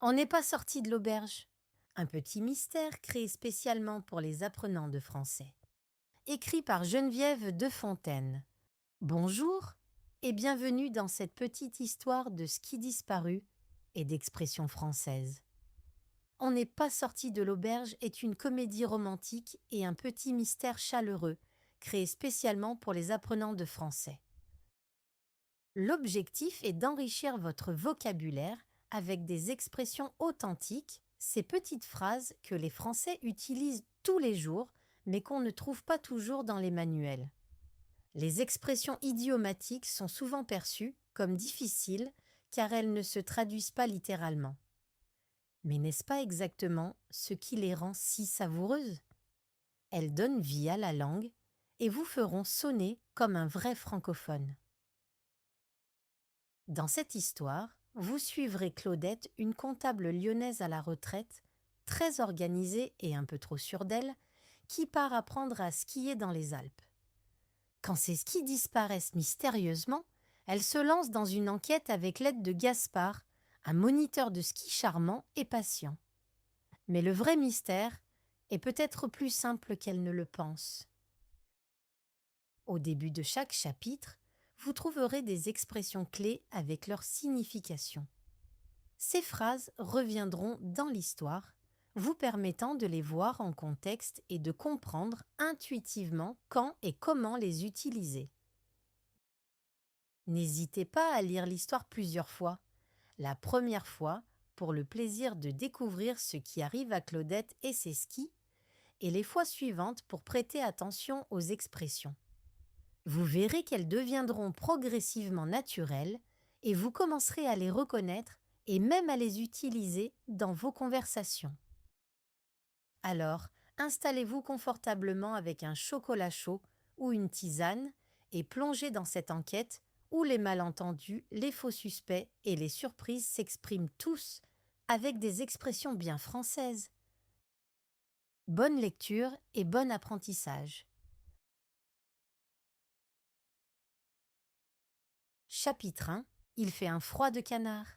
On n'est pas sorti de l'auberge. Un petit mystère créé spécialement pour les apprenants de français. Écrit par Geneviève de Fontaine. Bonjour et bienvenue dans cette petite histoire de ski disparu et d'expressions françaises. On n'est pas sorti de l'auberge est une comédie romantique et un petit mystère chaleureux, créé spécialement pour les apprenants de français. L'objectif est d'enrichir votre vocabulaire avec des expressions authentiques, ces petites phrases que les Français utilisent tous les jours, mais qu'on ne trouve pas toujours dans les manuels. Les expressions idiomatiques sont souvent perçues comme difficiles car elles ne se traduisent pas littéralement. Mais n'est-ce pas exactement ce qui les rend si savoureuses? Elles donnent vie à la langue et vous feront sonner comme un vrai francophone. Dans cette histoire, vous suivrez Claudette, une comptable lyonnaise à la retraite, très organisée et un peu trop sûre d'elle, qui part apprendre à skier dans les Alpes. Quand ses skis disparaissent mystérieusement, elle se lance dans une enquête avec l'aide de Gaspard, un moniteur de ski charmant et patient. Mais le vrai mystère est peut-être plus simple qu'elle ne le pense. Au début de chaque chapitre, vous trouverez des expressions clés avec leur signification. Ces phrases reviendront dans l'histoire, vous permettant de les voir en contexte et de comprendre intuitivement quand et comment les utiliser. N'hésitez pas à lire l'histoire plusieurs fois. La première fois, pour le plaisir de découvrir ce qui arrive à Claudette et ses skis, et les fois suivantes pour prêter attention aux expressions. Vous verrez qu'elles deviendront progressivement naturelles et vous commencerez à les reconnaître et même à les utiliser dans vos conversations. Alors, installez-vous confortablement avec un chocolat chaud ou une tisane et plongez dans cette enquête où les malentendus, les faux suspects et les surprises s'expriment tous avec des expressions bien françaises. Bonne lecture et bon apprentissage. Chapitre 1. Il fait un froid de canard.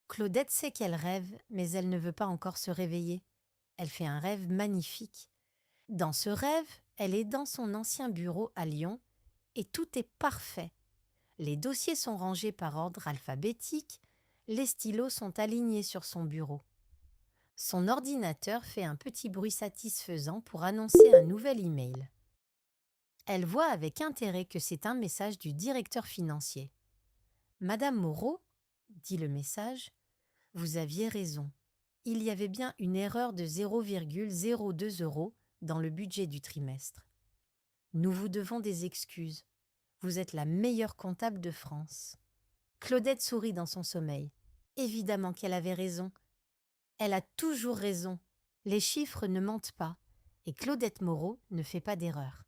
Claudette sait qu'elle rêve, mais elle ne veut pas encore se réveiller. Elle fait un rêve magnifique. Dans ce rêve, elle est dans son ancien bureau à Lyon et tout est parfait. Les dossiers sont rangés par ordre alphabétique, les stylos sont alignés sur son bureau. Son ordinateur fait un petit bruit satisfaisant pour annoncer un nouvel email. Elle voit avec intérêt que c'est un message du directeur financier. Madame Moreau, dit le message, vous aviez raison. Il y avait bien une erreur de 0,02 € dans le budget du trimestre. Nous vous devons des excuses. Vous êtes la meilleure comptable de France. Claudette sourit dans son sommeil. Évidemment qu'elle avait raison. Elle a toujours raison. Les chiffres ne mentent pas. Et Claudette Moreau ne fait pas d'erreur.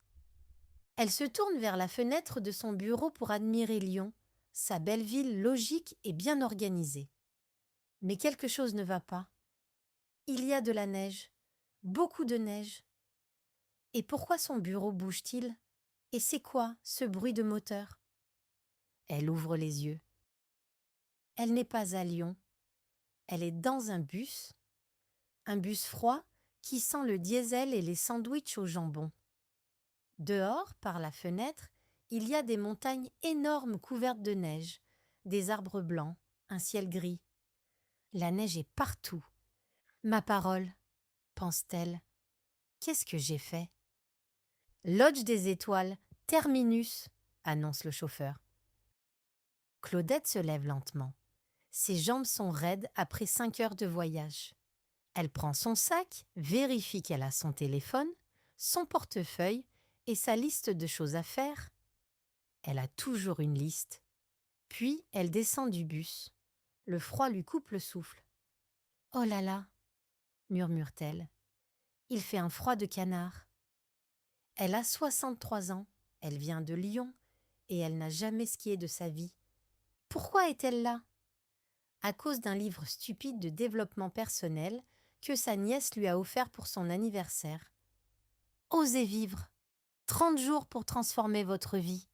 Elle se tourne vers la fenêtre de son bureau pour admirer Lyon, sa belle ville logique et bien organisée. Mais quelque chose ne va pas. Il y a de la neige, beaucoup de neige. Et pourquoi son bureau bouge-t-il? Et c'est quoi ce bruit de moteur? Elle ouvre les yeux. Elle n'est pas à Lyon. Elle est dans un bus froid qui sent le diesel et les sandwichs au jambon. Dehors, par la fenêtre, il y a des montagnes énormes couvertes de neige, des arbres blancs, un ciel gris. La neige est partout. Ma parole, pense-t-elle, qu'est-ce que j'ai fait? Lodge des étoiles, terminus, annonce le chauffeur. Claudette se lève lentement. Ses jambes sont raides après 5 heures de voyage. Elle prend son sac, vérifie qu'elle a son téléphone, son portefeuille et sa liste de choses à faire. Elle a toujours une liste. Puis elle descend du bus. Le froid lui coupe le souffle. « Oh là là !» murmure-t-elle. « Il fait un froid de canard. » Elle a 63 ans, elle vient de Lyon et elle n'a jamais skié de sa vie. Pourquoi est-elle là? À cause d'un livre stupide de développement personnel que sa nièce lui a offert pour son anniversaire. Osez vivre. 30 jours pour transformer votre vie.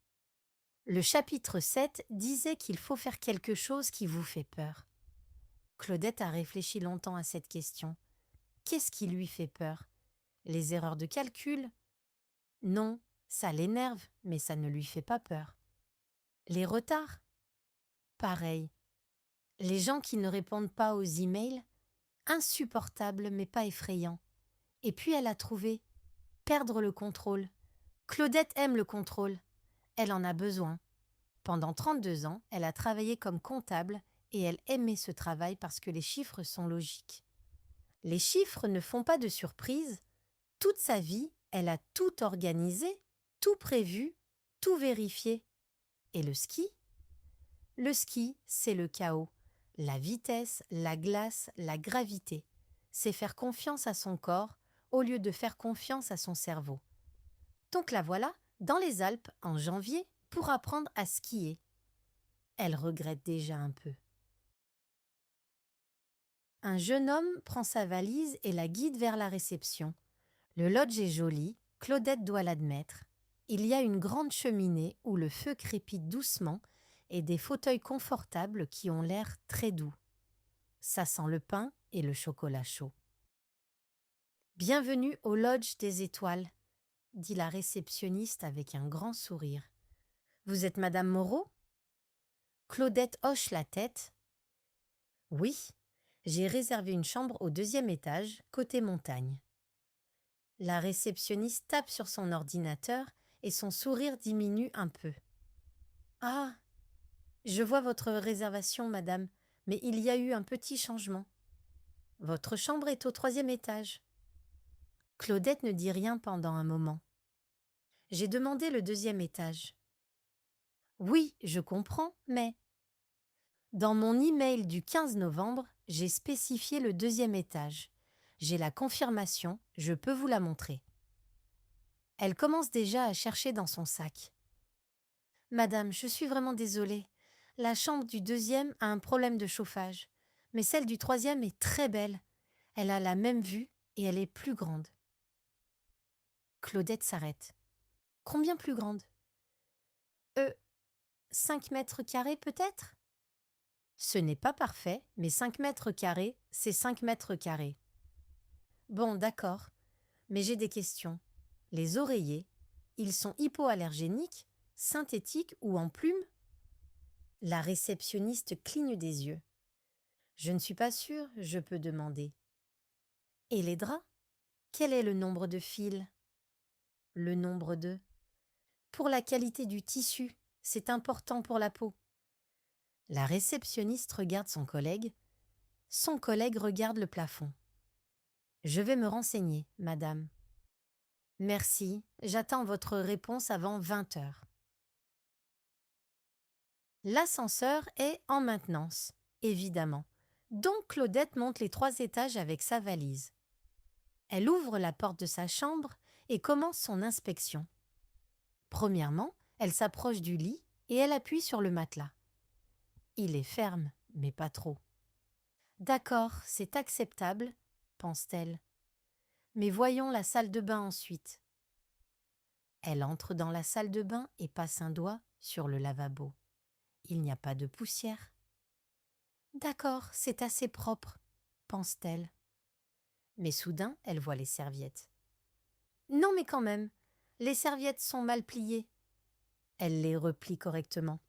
Le chapitre 7 disait qu'il faut faire quelque chose qui vous fait peur. Claudette a réfléchi longtemps à cette question. Qu'est-ce qui lui fait peur? Les erreurs de calcul? Non, ça l'énerve, mais ça ne lui fait pas peur. Les retards? Pareil. Les gens qui ne répondent pas aux emails? Insupportable, mais pas effrayant. Et puis elle a trouvé perdre le contrôle. Claudette aime le contrôle. Elle en a besoin. Pendant 32 ans, elle a travaillé comme comptable et elle aimait ce travail parce que les chiffres sont logiques. Les chiffres ne font pas de surprise. Toute sa vie, elle a tout organisé, tout prévu, tout vérifié. Et le ski? Le ski, c'est le chaos. La vitesse, la glace, la gravité. C'est faire confiance à son corps au lieu de faire confiance à son cerveau. Donc la voilà dans les Alpes en janvier pour apprendre à skier. Elle regrette déjà un peu. Un jeune homme prend sa valise et la guide vers la réception. Le lodge est joli, Claudette doit l'admettre. Il y a une grande cheminée où le feu crépite doucement et des fauteuils confortables qui ont l'air très doux. Ça sent le pain et le chocolat chaud. Bienvenue au lodge des étoiles, dit la réceptionniste avec un grand sourire. Vous êtes Madame Moreau? Claudette hoche la tête. Oui, j'ai réservé une chambre au 2e étage, côté montagne. La réceptionniste tape sur son ordinateur et son sourire diminue un peu. Ah, je vois votre réservation, madame, mais il y a eu un petit changement. Votre chambre est au 3e étage. Claudette ne dit rien pendant un moment. J'ai demandé le 2e étage. Oui, je comprends, mais... Dans mon email du 15 novembre, j'ai spécifié le 2e étage. J'ai la confirmation, je peux vous la montrer. Elle commence déjà à chercher dans son sac. Madame, je suis vraiment désolée. La chambre du 2e a un problème de chauffage, mais celle du 3e est très belle. Elle a la même vue et elle est plus grande. Claudette s'arrête. Combien plus grande? 5 mètres carrés peut-être? Ce n'est pas parfait, mais 5 mètres carrés, c'est 5 mètres carrés. Bon, d'accord, mais j'ai des questions. Les oreillers, ils sont hypoallergéniques, synthétiques ou en plumes? La réceptionniste cligne des yeux. Je ne suis pas sûre, je peux demander. Et les draps? Quel est le nombre de fils? Le nombre de... Pour la qualité du tissu, c'est important pour la peau. La réceptionniste regarde son collègue. Son collègue regarde le plafond. Je vais me renseigner, madame. Merci, j'attends votre réponse avant 20 heures. L'ascenseur est en maintenance, évidemment. Donc Claudette monte les 3 étages avec sa valise. Elle ouvre la porte de sa chambre et commence son inspection. Premièrement, elle s'approche du lit et elle appuie sur le matelas. Il est ferme, mais pas trop. D'accord, c'est acceptable, pense-t-elle. Mais voyons la salle de bain ensuite. Elle entre dans la salle de bain et passe un doigt sur le lavabo. Il n'y a pas de poussière. D'accord, c'est assez propre, pense-t-elle. Mais soudain, elle voit les serviettes. Non, mais quand même, les serviettes sont mal pliées. Elle les replie correctement.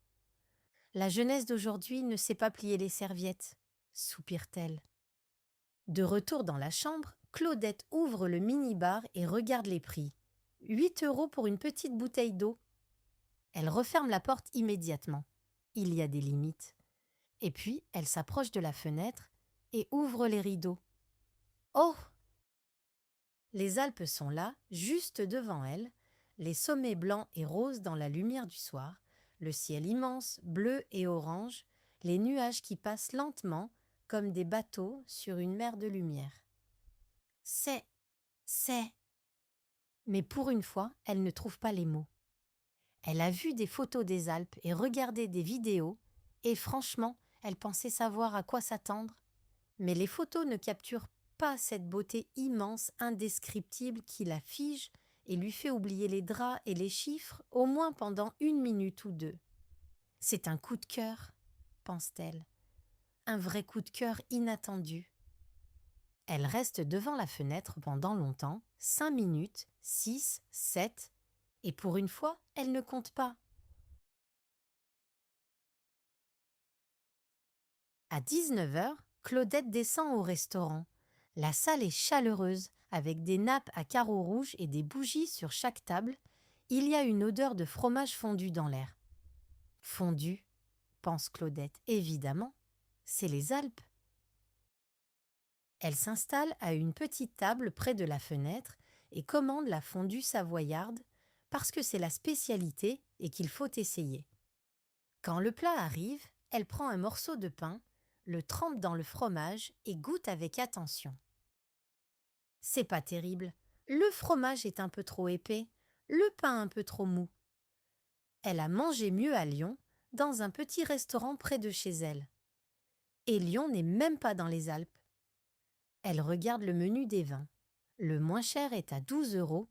La jeunesse d'aujourd'hui ne sait pas plier les serviettes, soupire-t-elle. De retour dans la chambre, Claudette ouvre le mini-bar et regarde les prix. 8 € pour une petite bouteille d'eau. Elle referme la porte immédiatement. Il y a des limites. Et puis, elle s'approche de la fenêtre et ouvre les rideaux. Oh! Les Alpes sont là, juste devant elle, les sommets blancs et roses dans la lumière du soir, le ciel immense, bleu et orange, les nuages qui passent lentement comme des bateaux sur une mer de lumière. C'est... Mais pour une fois, elle ne trouve pas les mots. Elle a vu des photos des Alpes et regardé des vidéos, et franchement, elle pensait savoir à quoi s'attendre. Mais les photos ne capturent pas cette beauté immense, indescriptible qui la fige et lui fait oublier les draps et les chiffres au moins pendant 1 minute ou 2. C'est un coup de cœur, pense-t-elle. un vrai coup de cœur inattendu. Elle reste devant la fenêtre pendant longtemps, 5 minutes, 6, 7, et pour une fois, elle ne compte pas. À 19h, Claudette descend au restaurant. La salle est chaleureuse, avec des nappes à carreaux rouges et des bougies sur chaque table. Il y a une odeur de fromage fondu dans l'air. Fondu, pense Claudette, évidemment, c'est les Alpes. Elle s'installe à une petite table près de la fenêtre et commande la fondue savoyarde parce que c'est la spécialité et qu'il faut essayer. Quand le plat arrive, elle prend un morceau de pain, le trempe dans le fromage et goûte avec attention. C'est pas terrible. Le fromage est un peu trop épais, le pain un peu trop mou. Elle a mangé mieux à Lyon, dans un petit restaurant près de chez elle. Et Lyon n'est même pas dans les Alpes. Elle regarde le menu des vins. Le moins cher est à 12 €,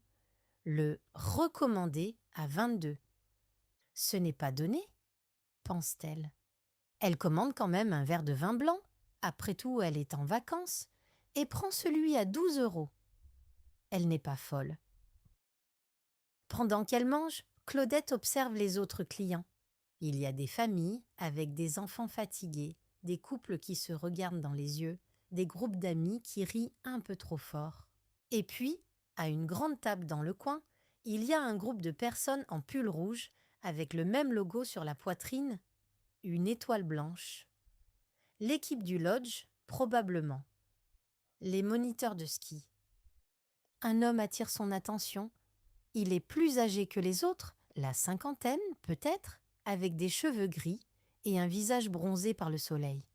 le recommandé à 22. Ce n'est pas donné, pense-t-elle. Elle commande quand même un verre de vin blanc. Après tout, elle est en vacances et prend celui à 12 €. Elle n'est pas folle. Pendant qu'elle mange, Claudette observe les autres clients. Il y a des familles avec des enfants fatigués, des couples qui se regardent dans les yeux, des groupes d'amis qui rient un peu trop fort. Et puis, à une grande table dans le coin, il y a un groupe de personnes en pull rouge avec le même logo sur la poitrine, une étoile blanche. L'équipe du lodge, probablement. Les moniteurs de ski. Un homme attire son attention. Il est plus âgé que les autres, la cinquantaine peut-être, avec des cheveux gris et un visage bronzé par le soleil.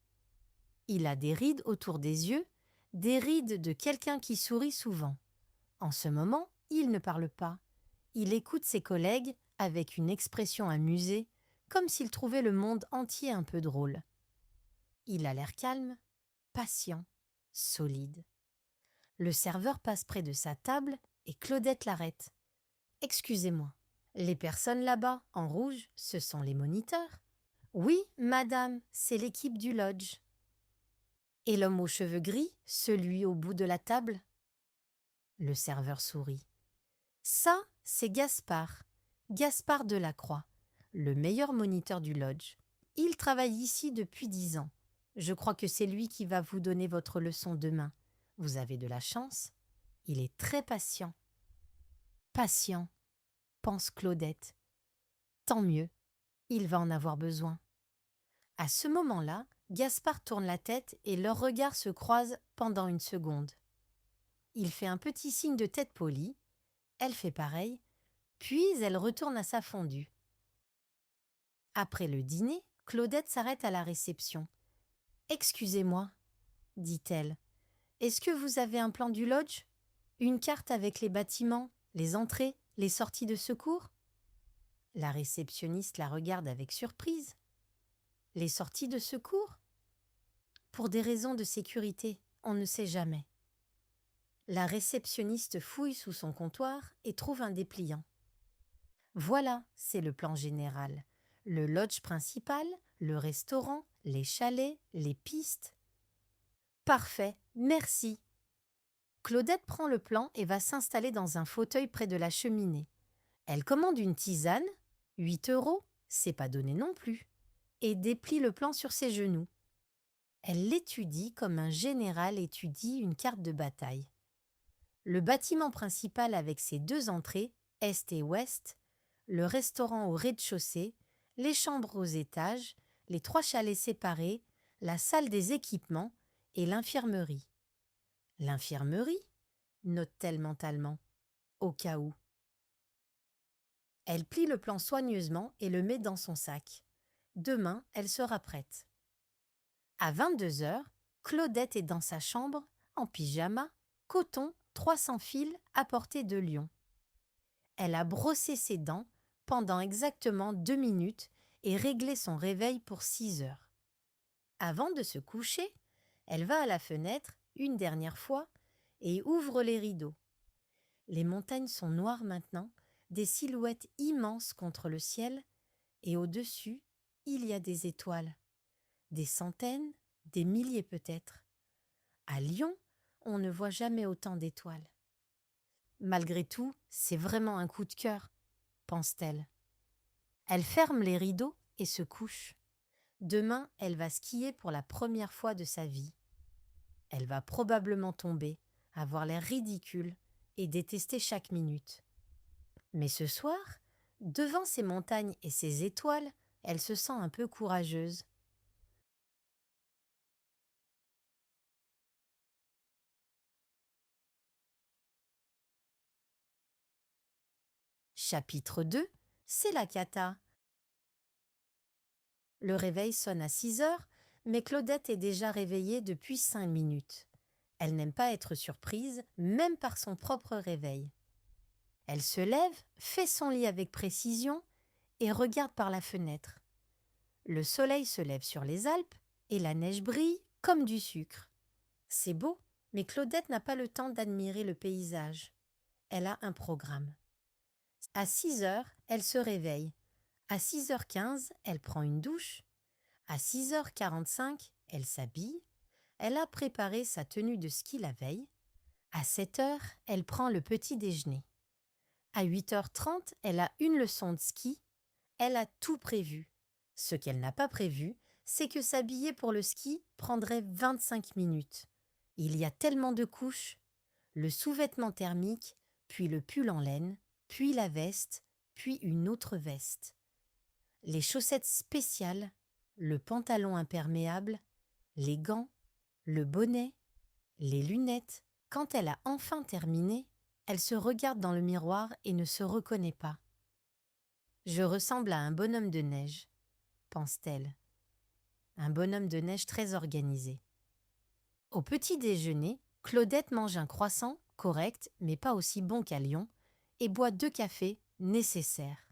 Il a des rides autour des yeux, des rides de quelqu'un qui sourit souvent. En ce moment, il ne parle pas. Il écoute ses collègues avec une expression amusée, comme s'il trouvait le monde entier un peu drôle. Il a l'air calme, patient, solide. Le serveur passe près de sa table et Claudette l'arrête. « Excusez-moi, les personnes là-bas, en rouge, ce sont les moniteurs ?»« Oui, madame, c'est l'équipe du lodge. »« Et l'homme aux cheveux gris, celui au bout de la table ?» Le serveur sourit. « Ça, c'est Gaspard, Gaspard Delacroix, le meilleur moniteur du lodge. Il travaille ici depuis 10 ans. Je crois que c'est lui qui va vous donner votre leçon demain. Vous avez de la chance. Il est très patient. » Patient, pense Claudette. Tant mieux, il va en avoir besoin. À ce moment-là, Gaspard tourne la tête et leurs regards se croisent pendant une seconde. Il fait un petit signe de tête polie, elle fait pareil, puis elle retourne à sa fondue. Après le dîner, Claudette s'arrête à la réception. « Excusez-moi, dit-elle, est-ce que vous avez un plan du lodge? Une carte avec les bâtiments, les entrées, les sorties de secours ?» La réceptionniste la regarde avec surprise. « Les sorties de secours ? Pour des raisons de sécurité, on ne sait jamais. » La réceptionniste fouille sous son comptoir et trouve un dépliant. Voilà, c'est le plan général. Le lodge principal, le restaurant, les chalets, les pistes. Parfait, merci. Claudette prend le plan et va s'installer dans un fauteuil près de la cheminée. Elle commande une tisane, 8 €, c'est pas donné non plus, et déplie le plan sur ses genoux. Elle l'étudie comme un général étudie une carte de bataille. Le bâtiment principal avec ses 2 entrées, est et ouest, le restaurant au rez-de-chaussée, les chambres aux étages, les 3 chalets séparés, la salle des équipements et l'infirmerie. L'infirmerie, note-t-elle mentalement, au cas où. Elle plie le plan soigneusement et le met dans son sac. Demain, elle sera prête. À 22h, Claudette est dans sa chambre, en pyjama, coton, 300 fils apportés de Lyon. Elle a brossé ses dents pendant exactement 2 minutes et réglé son réveil pour 6h. Avant de se coucher, elle va à la fenêtre une dernière fois et ouvre les rideaux. Les montagnes sont noires maintenant, des silhouettes immenses contre le ciel, et au-dessus, il y a des étoiles. Des centaines, des milliers peut-être. À Lyon, on ne voit jamais autant d'étoiles. Malgré tout, c'est vraiment un coup de cœur, pense-t-elle. Elle ferme les rideaux et se couche. Demain, elle va skier pour la première fois de sa vie. Elle va probablement tomber, avoir l'air ridicule et détester chaque minute. Mais ce soir, devant ces montagnes et ces étoiles, elle se sent un peu courageuse. Chapitre 2. C'est la cata. Le réveil sonne à 6 heures, mais Claudette est déjà réveillée depuis 5 minutes. Elle n'aime pas être surprise, même par son propre réveil. Elle se lève, fait son lit avec précision et regarde par la fenêtre. Le soleil se lève sur les Alpes et la neige brille comme du sucre. C'est beau, mais Claudette n'a pas le temps d'admirer le paysage. Elle a un programme. À 6 heures, elle se réveille. À 6h15, elle prend une douche. À 6h45, elle s'habille. Elle a préparé sa tenue de ski la veille. À 7 heures, elle prend le petit déjeuner. À 8h30, elle a une leçon de ski. Elle a tout prévu. Ce qu'elle n'a pas prévu, c'est que s'habiller pour le ski prendrait 25 minutes. Il y a tellement de couches. Le sous-vêtement thermique, puis le pull en laine, puis la veste, puis une autre veste. Les chaussettes spéciales, le pantalon imperméable, les gants, le bonnet, les lunettes. Quand elle a enfin terminé, elle se regarde dans le miroir et ne se reconnaît pas. Je ressemble à un bonhomme de neige, pense-t-elle. Un bonhomme de neige très organisé. Au petit déjeuner, Claudette mange un croissant, correct, mais pas aussi bon qu'à Lyon, et boit 2 cafés nécessaires.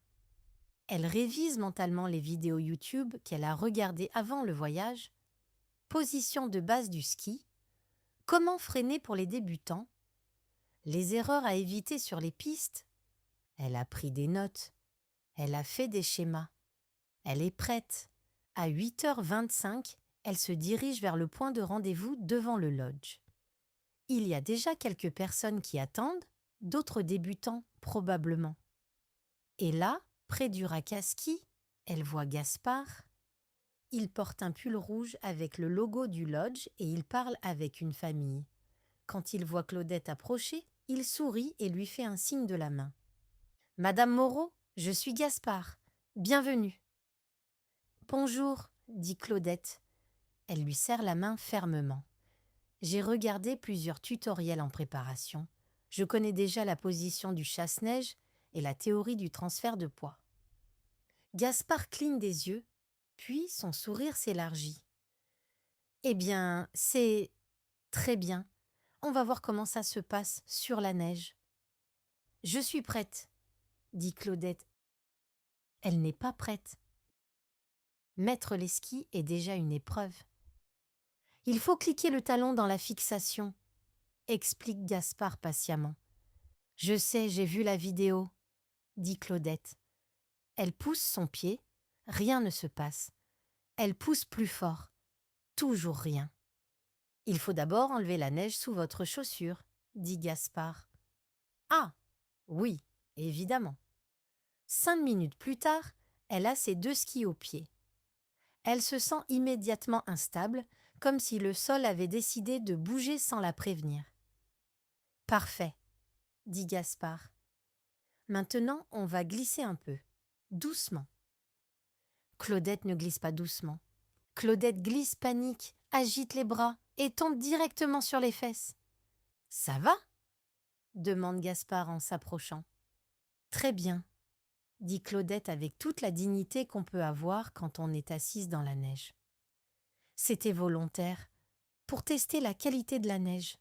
Elle révise mentalement les vidéos YouTube qu'elle a regardées avant le voyage, position de base du ski, comment freiner pour les débutants, les erreurs à éviter sur les pistes. Elle a pris des notes, elle a fait des schémas, elle est prête. À 8h25, elle se dirige vers le point de rendez-vous devant le lodge. Il y a déjà quelques personnes qui attendent, d'autres débutants probablement. Et là, près du rack à ski, elle voit Gaspard. Il porte un pull rouge avec le logo du lodge et il parle avec une famille. Quand il voit Claudette approcher, il sourit et lui fait un signe de la main. « Madame Moreau, je suis Gaspard. Bienvenue. » « Bonjour, » dit Claudette. Elle lui serre la main fermement. « J'ai regardé plusieurs tutoriels en préparation. Je connais déjà la position du chasse-neige et la théorie du transfert de poids. » Gaspard cligne des yeux, puis son sourire s'élargit. « Eh bien, c'est très bien. On va voir comment ça se passe sur la neige. »« Je suis prête, » dit Claudette. Elle n'est pas prête. Mettre les skis est déjà une épreuve. « Il faut cliquer le talon dans la fixation, » explique Gaspard patiemment. « Je sais, j'ai vu la vidéo, » dit Claudette. Elle pousse son pied, rien ne se passe. Elle pousse plus fort, toujours rien. « Il faut d'abord enlever la neige sous votre chaussure, » dit Gaspard. « Ah, oui, évidemment. » 5 minutes plus tard, elle a ses 2 skis aux pieds. Elle se sent immédiatement instable, comme si le sol avait décidé de bouger sans la prévenir. « Parfait, » dit Gaspard. « Maintenant, on va glisser un peu, doucement. » Claudette ne glisse pas doucement. Claudette glisse, panique, agite les bras et tombe directement sur les fesses. « Ça va ?» demande Gaspard en s'approchant. « Très bien, » dit Claudette avec toute la dignité qu'on peut avoir quand on est assise dans la neige. C'était volontaire, pour tester la qualité de la neige.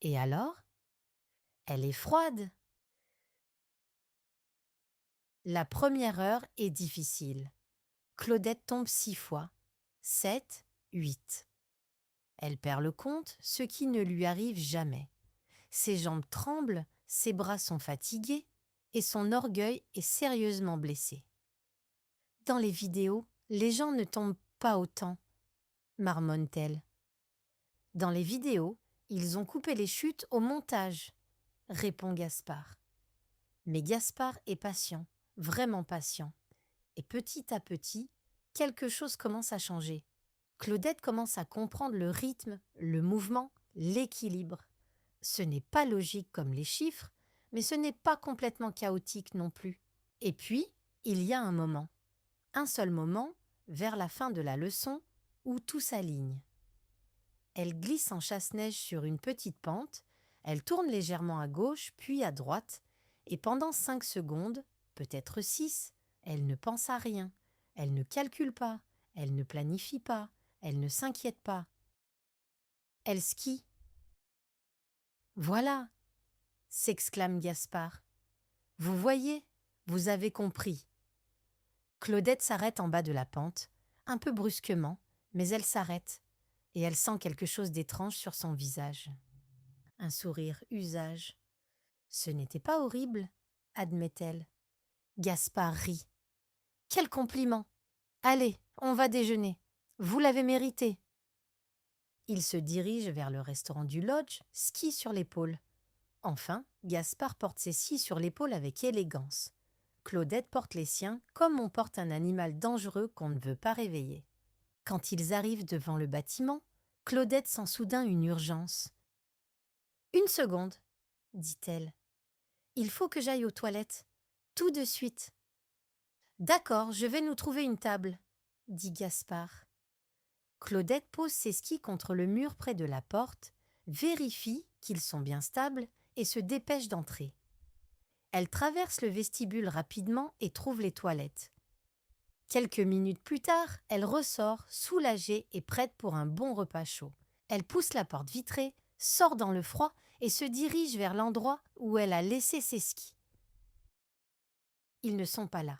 Et alors ? Elle est froide. La première heure est difficile. Claudette tombe 6 fois. 7, 8. Elle perd le compte, ce qui ne lui arrive jamais. Ses jambes tremblent, ses bras sont fatigués et son orgueil est sérieusement blessé. Dans les vidéos, les gens ne tombent pas autant. marmonne-t-elle. Dans les vidéos, ils ont coupé les chutes au montage, répond Gaspard. Mais Gaspard est patient, vraiment patient. Et petit à petit, quelque chose commence à changer. Claudette commence à comprendre le rythme, le mouvement, l'équilibre. Ce n'est pas logique comme les chiffres, mais ce n'est pas complètement chaotique non plus. Et puis, il y a un seul moment, vers la fin de la leçon, où tout s'aligne. Elle glisse en chasse-neige sur une petite pente, elle tourne légèrement à gauche puis à droite, et pendant 5 secondes, peut-être 6, elle ne pense à rien, elle ne calcule pas, elle ne planifie pas, elle ne s'inquiète pas. Elle skie. Voilà, s'exclame Gaspard. Vous voyez, vous avez compris. Claudette s'arrête en bas de la pente, un peu brusquement, mais elle s'arrête, et elle sent quelque chose d'étrange sur son visage. Un sourire usage. Ce n'était pas horrible, admet-elle. Gaspard rit. Quel compliment! Allez, on va déjeuner. Vous l'avez mérité. Il se dirige vers le restaurant du lodge, ski sur l'épaule. Enfin, Gaspard porte ses skis sur l'épaule avec élégance. Claudette porte les siens comme on porte un animal dangereux qu'on ne veut pas réveiller. Quand ils arrivent devant le bâtiment, Claudette sent soudain une urgence. « Une seconde, dit-elle. Il faut que j'aille aux toilettes. Tout de suite. »« D'accord, je vais nous trouver une table, » dit Gaspard. Claudette pose ses skis contre le mur près de la porte, vérifie qu'ils sont bien stables et se dépêche d'entrer. Elle traverse le vestibule rapidement et trouve les toilettes. Quelques minutes plus tard, elle ressort, soulagée et prête pour un bon repas chaud. Elle pousse la porte vitrée, sort dans le froid et se dirige vers l'endroit où elle a laissé ses skis. Ils ne sont pas là.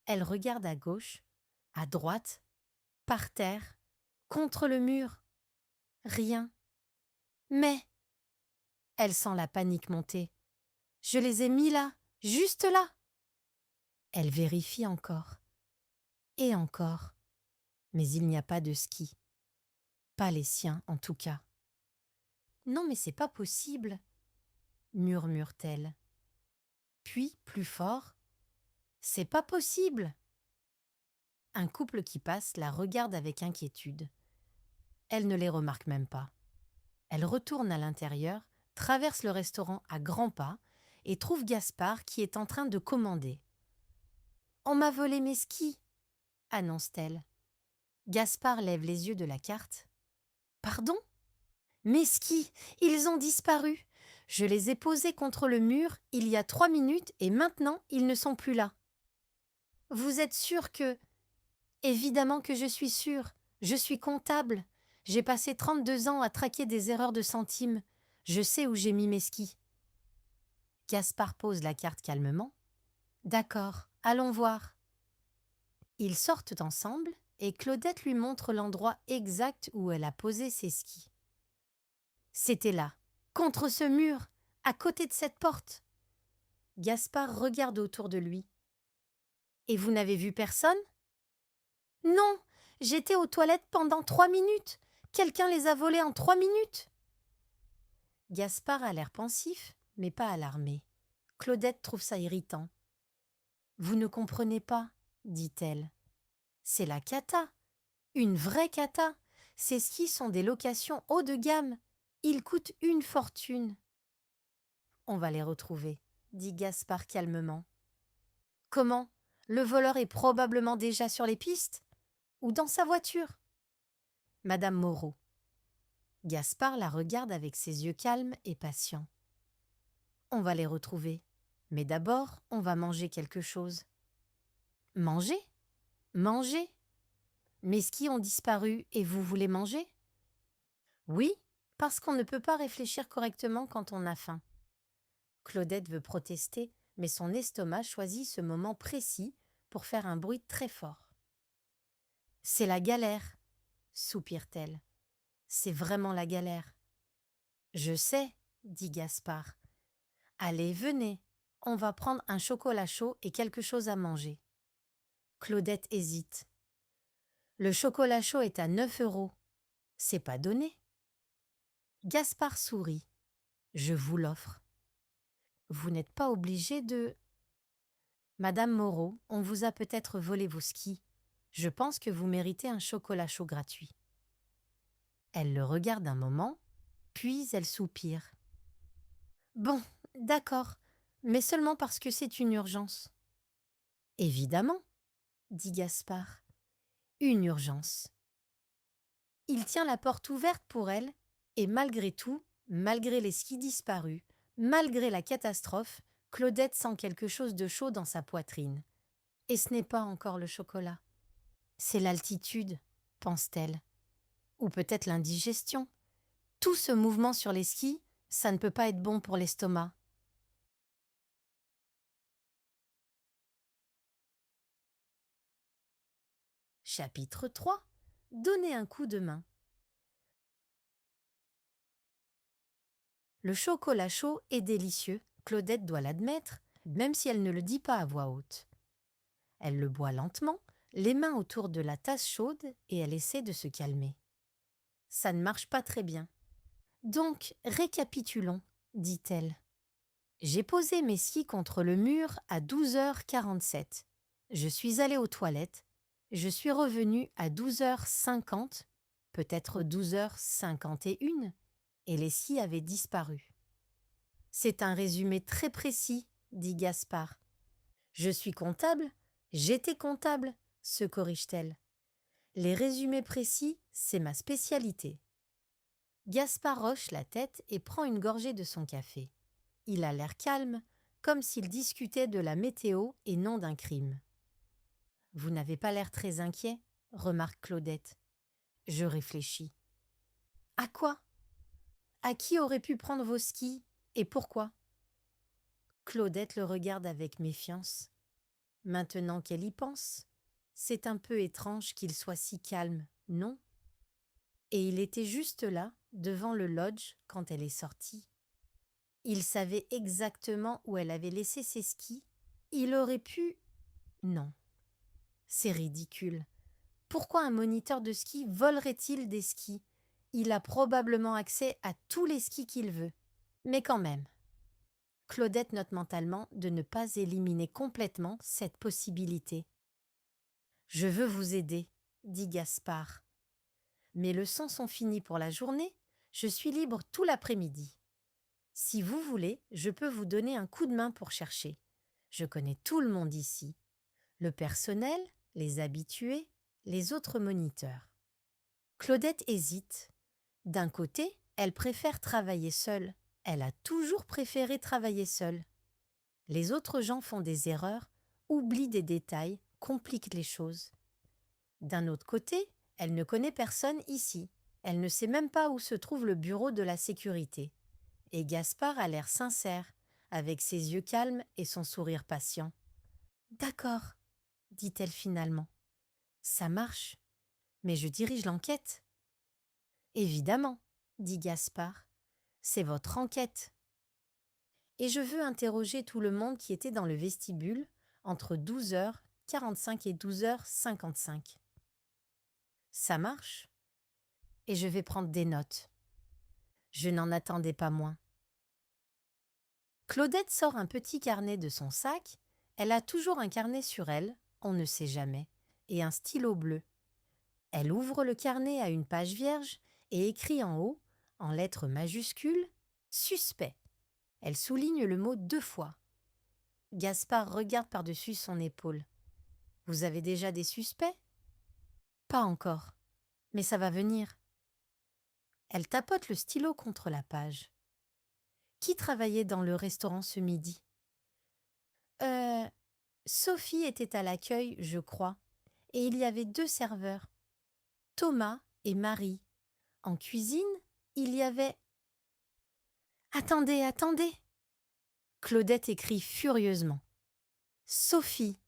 Elle regarde à gauche, à droite, par terre, contre le mur. Rien. Mais elle sent la panique monter. Je les ai mis là, juste là. Elle vérifie encore. Et encore. Mais il n'y a pas de skis. Pas les siens, en tout cas. Non, mais c'est pas possible, murmure-t-elle. Puis, plus fort, c'est pas possible. Un couple qui passe la regarde avec inquiétude. Elle ne les remarque même pas. Elle retourne à l'intérieur, traverse le restaurant à grands pas et trouve Gaspard qui est en train de commander. « On m'a volé mes skis !» annonce-t-elle. Gaspard lève les yeux de la carte. « Pardon ? Mes skis, ils ont disparu. Je les ai posés contre le mur il y a 3 minutes et maintenant ils ne sont plus là. »« Vous êtes sûr que… » ?»« Évidemment que je suis sûre. Je suis comptable. J'ai passé 32 ans à traquer des erreurs de centimes. Je sais où j'ai mis mes skis. » Gaspard pose la carte calmement. « D'accord, allons voir. » Ils sortent ensemble et Claudette lui montre l'endroit exact où elle a posé ses skis. C'était là, contre ce mur, à côté de cette porte. Gaspard regarde autour de lui. « Et vous n'avez vu personne ? » ?»« Non, j'étais aux toilettes pendant 3 minutes. Quelqu'un les a volés en 3 minutes. » Gaspard a l'air pensif, mais pas alarmé. Claudette trouve ça irritant. « Vous ne comprenez pas, » dit-elle. « C'est la cata, une vraie cata. Ces skis sont des locations haut de gamme. Ils coûtent une fortune. »« On va les retrouver, » dit Gaspard calmement. « Comment ? Le voleur est probablement déjà sur les pistes ? Ou dans sa voiture ? » Madame Moreau. Gaspard la regarde avec ses yeux calmes et patients. « On va les retrouver. Mais d'abord, on va manger quelque chose. »« Manger ? Manger ? Mes skis ont disparu et vous voulez manger ? » ?»« Oui, parce qu'on ne peut pas réfléchir correctement quand on a faim. » Claudette veut protester, mais son estomac choisit ce moment précis pour faire un bruit très fort. « C'est la galère, » soupire-t-elle. « C'est vraiment la galère. »« Je sais, » dit Gaspard. « Allez, venez, on va prendre un chocolat chaud et quelque chose à manger. » Claudette hésite. Le chocolat chaud est à 9 €. C'est pas donné. Gaspard sourit. Je vous l'offre. Vous n'êtes pas obligé de... Madame Moreau, on vous a peut-être volé vos skis. Je pense que vous méritez un chocolat chaud gratuit. Elle le regarde un moment, puis elle soupire. Bon, d'accord, mais seulement parce que c'est une urgence. Évidemment, dit Gaspard. Une urgence. Il tient la porte ouverte pour elle, et malgré tout, malgré les skis disparus, malgré la catastrophe, Claudette sent quelque chose de chaud dans sa poitrine. Et ce n'est pas encore le chocolat. C'est l'altitude, pense-t-elle. Ou peut-être l'indigestion. Tout ce mouvement sur les skis, ça ne peut pas être bon pour l'estomac. Chapitre 3. Donner un coup de main. Le chocolat chaud est délicieux, Claudette doit l'admettre, même si elle ne le dit pas à voix haute. Elle le boit lentement, les mains autour de la tasse chaude, et elle essaie de se calmer. Ça ne marche pas très bien. Donc, récapitulons, dit-elle. J'ai posé mes skis contre le mur à 12h47. Je suis allée aux toilettes. Je suis revenue à 12h50, peut-être 12h51, et les skis avaient disparu. C'est un résumé très précis, dit Gaspard. Je suis comptable, j'étais comptable, se corrige-t-elle. Les résumés précis, c'est ma spécialité. Gaspard hoche la tête et prend une gorgée de son café. Il a l'air calme, comme s'il discutait de la météo et non d'un crime. Vous n'avez pas l'air très inquiet, remarque Claudette. Je réfléchis. À quoi? À qui aurait pu prendre vos skis et pourquoi? Claudette le regarde avec méfiance. Maintenant qu'elle y pense, c'est un peu étrange qu'il soit si calme, non? Et il était juste là, devant le lodge, quand elle est sortie. Il savait exactement où elle avait laissé ses skis. Il aurait pu... Non. C'est ridicule. Pourquoi un moniteur de ski volerait-il des skis? Il a probablement accès à tous les skis qu'il veut. Mais quand même. Claudette note mentalement de ne pas éliminer complètement cette possibilité. « Je veux vous aider, » dit Gaspard. « Mes leçons sont finies pour la journée, je suis libre tout l'après-midi. Si vous voulez, je peux vous donner un coup de main pour chercher. Je connais tout le monde ici. Le personnel, les habitués, les autres moniteurs. » Claudette hésite. D'un côté, elle préfère travailler seule. Elle a toujours préféré travailler seule. Les autres gens font des erreurs, oublient des détails, compliquent les choses. D'un autre côté, elle ne connaît personne ici. Elle ne sait même pas où se trouve le bureau de la sécurité. Et Gaspard a l'air sincère, avec ses yeux calmes et son sourire patient. « D'accord, » dit-elle finalement. « Ça marche, mais je dirige l'enquête. » « Évidemment, » dit Gaspard. « C'est votre enquête. » Et je veux interroger tout le monde qui était dans le vestibule entre 12h45 et 12h55. Ça marche. Et je vais prendre des notes. Je n'en attendais pas moins. Claudette sort un petit carnet de son sac. Elle a toujours un carnet sur elle, on ne sait jamais, et un stylo bleu. Elle ouvre le carnet à une page vierge et écrit en haut, en lettres majuscules, « Suspect ». Elle souligne le mot 2 fois. Gaspard regarde par-dessus son épaule. « Vous avez déjà des suspects ?»« Pas encore, mais ça va venir. » Elle tapote le stylo contre la page. « Qui travaillait dans le restaurant ce midi ?»« Sophie était à l'accueil, je crois, et il y avait 2 serveurs, Thomas et Marie. En cuisine, il y avait... » « Attendez, attendez !» Claudette écrit furieusement. « Sophie,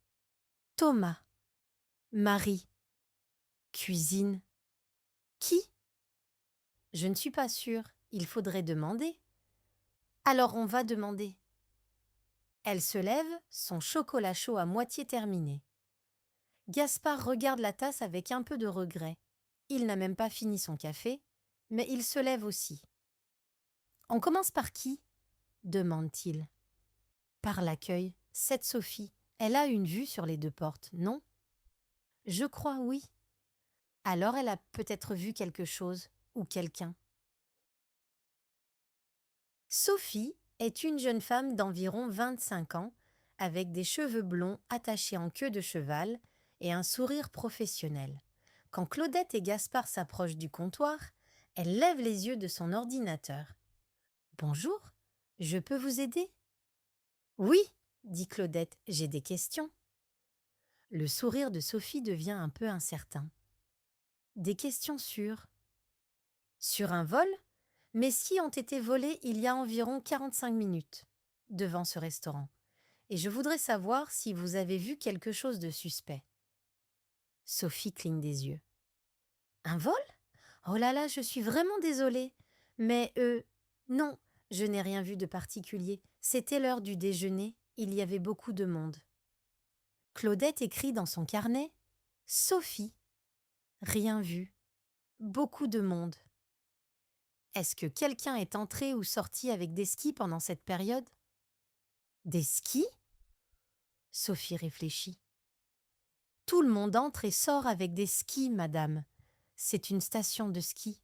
Thomas, Marie, cuisine. Qui ? Je ne suis pas sûre, il faudrait demander. » Alors on va demander. Elle se lève, son chocolat chaud à moitié terminé. Gaspard regarde la tasse avec un peu de regret. Il n'a même pas fini son café, mais il se lève aussi. On commence par qui? Demande-t-il. Par l'accueil. Cette Sophie, elle a une vue sur les deux portes, non? Je crois oui. Alors elle a peut-être vu quelque chose, ou quelqu'un. Sophie est une jeune femme d'environ 25 ans, avec des cheveux blonds attachés en queue de cheval et un sourire professionnel. Quand Claudette et Gaspard s'approchent du comptoir, elle lève les yeux de son ordinateur. « Bonjour, je peux vous aider ?» « Oui, » dit Claudette, « j'ai des questions. » Le sourire de Sophie devient un peu incertain. « Des questions sur un vol ? Mes skis ont été volés il y a environ 45 minutes, devant ce restaurant, et je voudrais savoir si vous avez vu quelque chose de suspect. » Sophie cligne des yeux. « Un vol ? Oh là là, je suis vraiment désolée. Mais non, je n'ai rien vu de particulier. C'était l'heure du déjeuner, il y avait beaucoup de monde. » Claudette écrit dans son carnet « Sophie, rien vu, beaucoup de monde. » Est-ce que quelqu'un est entré ou sorti avec des skis pendant cette période? Des skis? Sophie réfléchit. Tout le monde entre et sort avec des skis, madame. C'est une station de ski.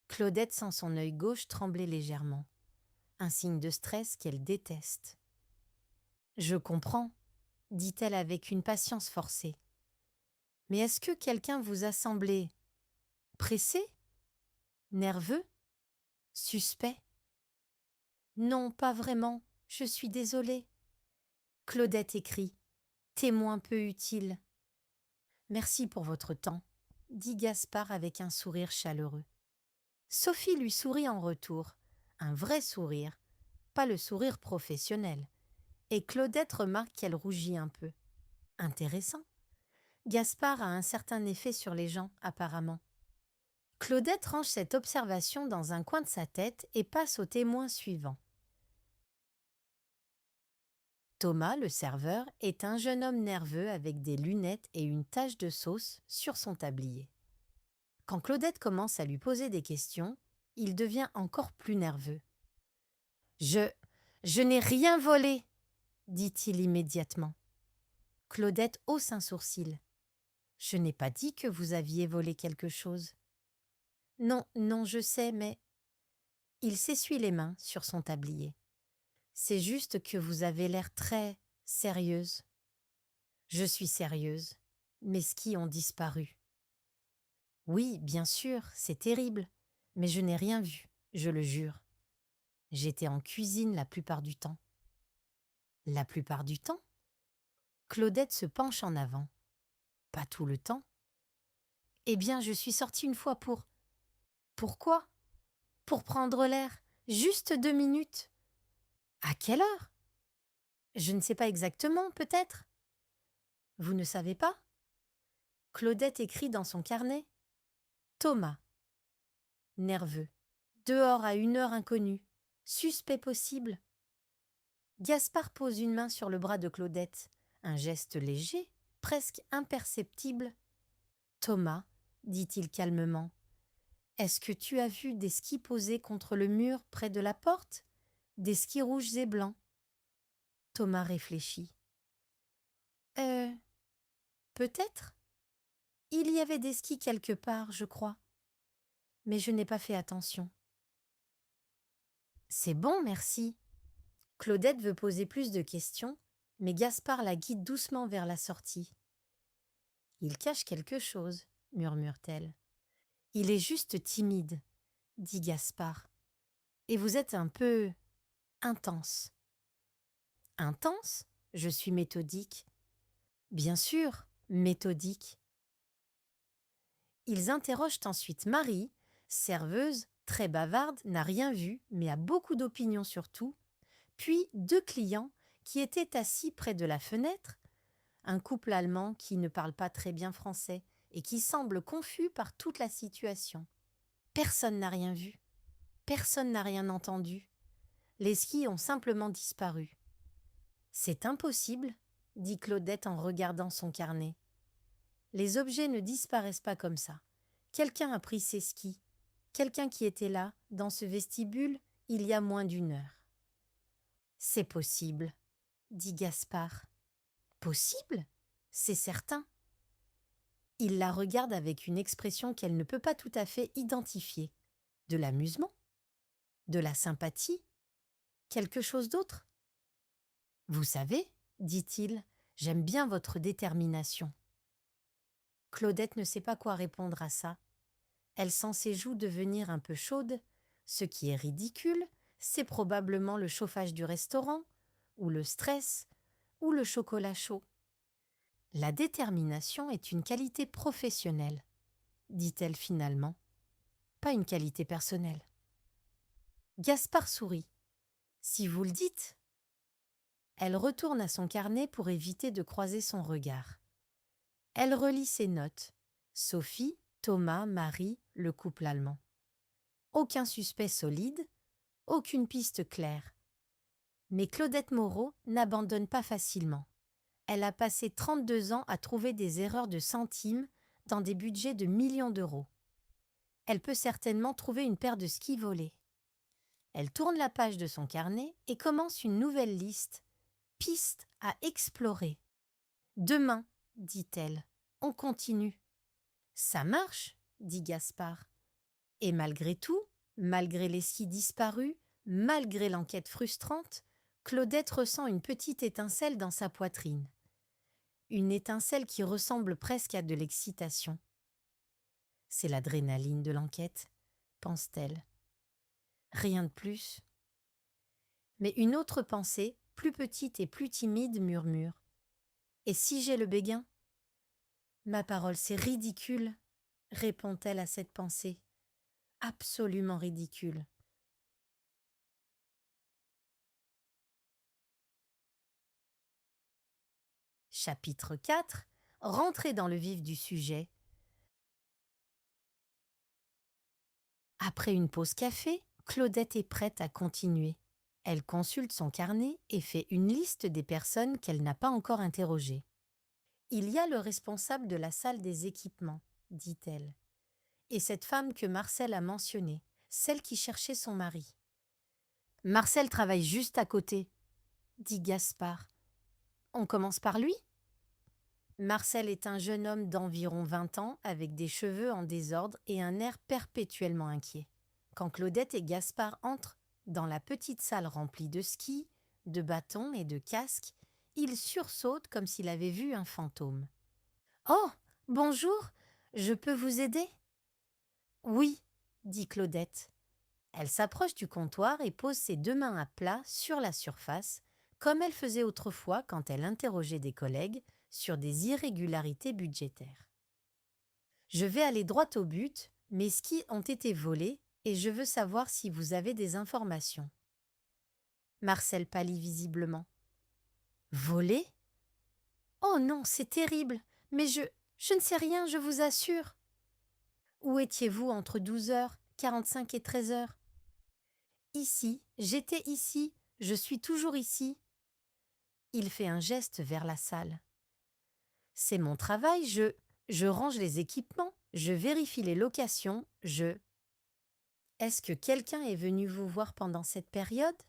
Claudette sent son œil gauche trembler légèrement, un signe de stress qu'elle déteste. Je comprends, dit-elle avec une patience forcée. Mais est-ce que quelqu'un vous a semblé pressé? Nerveux? Suspect? Non, pas vraiment, je suis désolée. Claudette écrit, témoin peu utile. Merci pour votre temps, dit Gaspard avec un sourire chaleureux. Sophie lui sourit en retour, un vrai sourire, pas le sourire professionnel, et Claudette remarque qu'elle rougit un peu. Intéressant. Gaspard a un certain effet sur les gens, apparemment. Claudette range cette observation dans un coin de sa tête et passe au témoin suivant. Thomas, le serveur, est un jeune homme nerveux avec des lunettes et une tache de sauce sur son tablier. Quand Claudette commence à lui poser des questions, il devient encore plus nerveux. « Je n'ai rien volé !» dit-il immédiatement. Claudette hausse un sourcil. « Je n'ai pas dit que vous aviez volé quelque chose. »« Non, non, je sais, mais… » Il s'essuie les mains sur son tablier. « C'est juste que vous avez l'air très sérieuse. »« Je suis sérieuse. Mes skis ont disparu. »« Oui, bien sûr, c'est terrible, mais je n'ai rien vu, je le jure. J'étais en cuisine la plupart du temps. » « La plupart du temps ?» Claudette se penche en avant. « Pas tout le temps. »« Eh bien, je suis sortie une fois pour… »« Pourquoi ? » ?»« Pour prendre l'air. Juste 2 minutes. »« À quelle heure ? » ?»« Je ne sais pas exactement, peut-être. » »« Vous ne savez pas ? » Claudette écrit dans son carnet. « Thomas. » Nerveux. Dehors à une heure inconnue. Suspect possible. Gaspard pose une main sur le bras de Claudette. Un geste léger, presque imperceptible. « Thomas, » dit-il calmement, « est-ce que tu as vu des skis posés contre le mur près de la porte? Des skis rouges et blancs ?» Thomas réfléchit. « Peut-être. Il y avait des skis quelque part, je crois. Mais je n'ai pas fait attention. »« C'est bon, merci. » Claudette veut poser plus de questions, mais Gaspard la guide doucement vers la sortie. « Il cache quelque chose, » murmure-t-elle. « Il est juste timide, » dit Gaspard. « Et vous êtes un peu… intense. »« Intense ? Je suis méthodique. »« Bien sûr, méthodique. » Ils interrogent ensuite Marie, serveuse, très bavarde, n'a rien vu, mais a beaucoup d'opinions sur tout, puis 2 clients qui étaient assis près de la fenêtre, un couple allemand qui ne parle pas très bien français et qui semble confus par toute la situation. Personne n'a rien vu, personne n'a rien entendu. Les skis ont simplement disparu. « C'est impossible, » dit Claudette en regardant son carnet. Les objets ne disparaissent pas comme ça. Quelqu'un a pris ses skis. Quelqu'un qui était là, dans ce vestibule, il y a moins d'1 heure. C'est possible, dit Gaspard. Possible ? C'est certain. Il la regarde avec une expression qu'elle ne peut pas tout à fait identifier. De l'amusement ? De la sympathie ? Quelque chose d'autre ? Vous savez, dit-il, j'aime bien votre détermination. Claudette ne sait pas quoi répondre à ça. Elle sent ses joues devenir un peu chaudes. Ce qui est ridicule, c'est probablement le chauffage du restaurant, ou le stress, ou le chocolat chaud. La détermination est une qualité professionnelle, dit-elle finalement, pas une qualité personnelle. Gaspard sourit. Si vous le dites. Elle retourne à son carnet pour éviter de croiser son regard. Elle relit ses notes. Sophie, Thomas, Marie, le couple allemand. Aucun suspect solide, aucune piste claire. Mais Claudette Moreau n'abandonne pas facilement. Elle a passé 32 ans à trouver des erreurs de centimes dans des budgets de millions d'euros. Elle peut certainement trouver une paire de skis volés. Elle tourne la page de son carnet et commence une nouvelle liste. Pistes à explorer. Demain, dit-elle, on continue. Ça marche, dit Gaspard. Et malgré tout, malgré les skis disparus, malgré l'enquête frustrante, Claudette ressent une petite étincelle dans sa poitrine. Une étincelle qui ressemble presque à de l'excitation. C'est l'adrénaline de l'enquête, pense-t-elle. Rien de plus. Mais une autre pensée, plus petite et plus timide, murmure. Et si j'ai le béguin ? Ma parole, c'est ridicule, répond-elle à cette pensée. Absolument ridicule. Chapitre 4. Rentrer dans le vif du sujet. Après une pause café, Claudette est prête à continuer. Elle consulte son carnet et fait une liste des personnes qu'elle n'a pas encore interrogées. Il y a le responsable de la salle des équipements, dit-elle, et cette femme que Marcel a mentionnée, celle qui cherchait son mari. Marcel travaille juste à côté, dit Gaspard. On commence par lui ? Marcel est un jeune homme d'environ 20 ans avec des cheveux en désordre et un air perpétuellement inquiet. Quand Claudette et Gaspard entrent dans la petite salle remplie de skis, de bâtons et de casques, il sursaute comme s'il avait vu un fantôme. « Oh, bonjour, je peux vous aider ?» « Oui, » dit Claudette. Elle s'approche du comptoir et pose ses 2 mains à plat sur la surface, comme elle faisait autrefois quand elle interrogeait des collègues sur des irrégularités budgétaires. « Je vais aller droit au but, mes skis ont été volés et je veux savoir si vous avez des informations. » Marcel pâlit visiblement. « Volés ? Oh non, c'est terrible, mais je ne sais rien, je vous assure. » Où étiez-vous entre 12h45 et 13h ? Ici, j'étais ici, je suis toujours ici. Il fait un geste vers la salle. C'est mon travail, je range les équipements, je vérifie les locations, Est-ce que quelqu'un est venu vous voir pendant cette période ?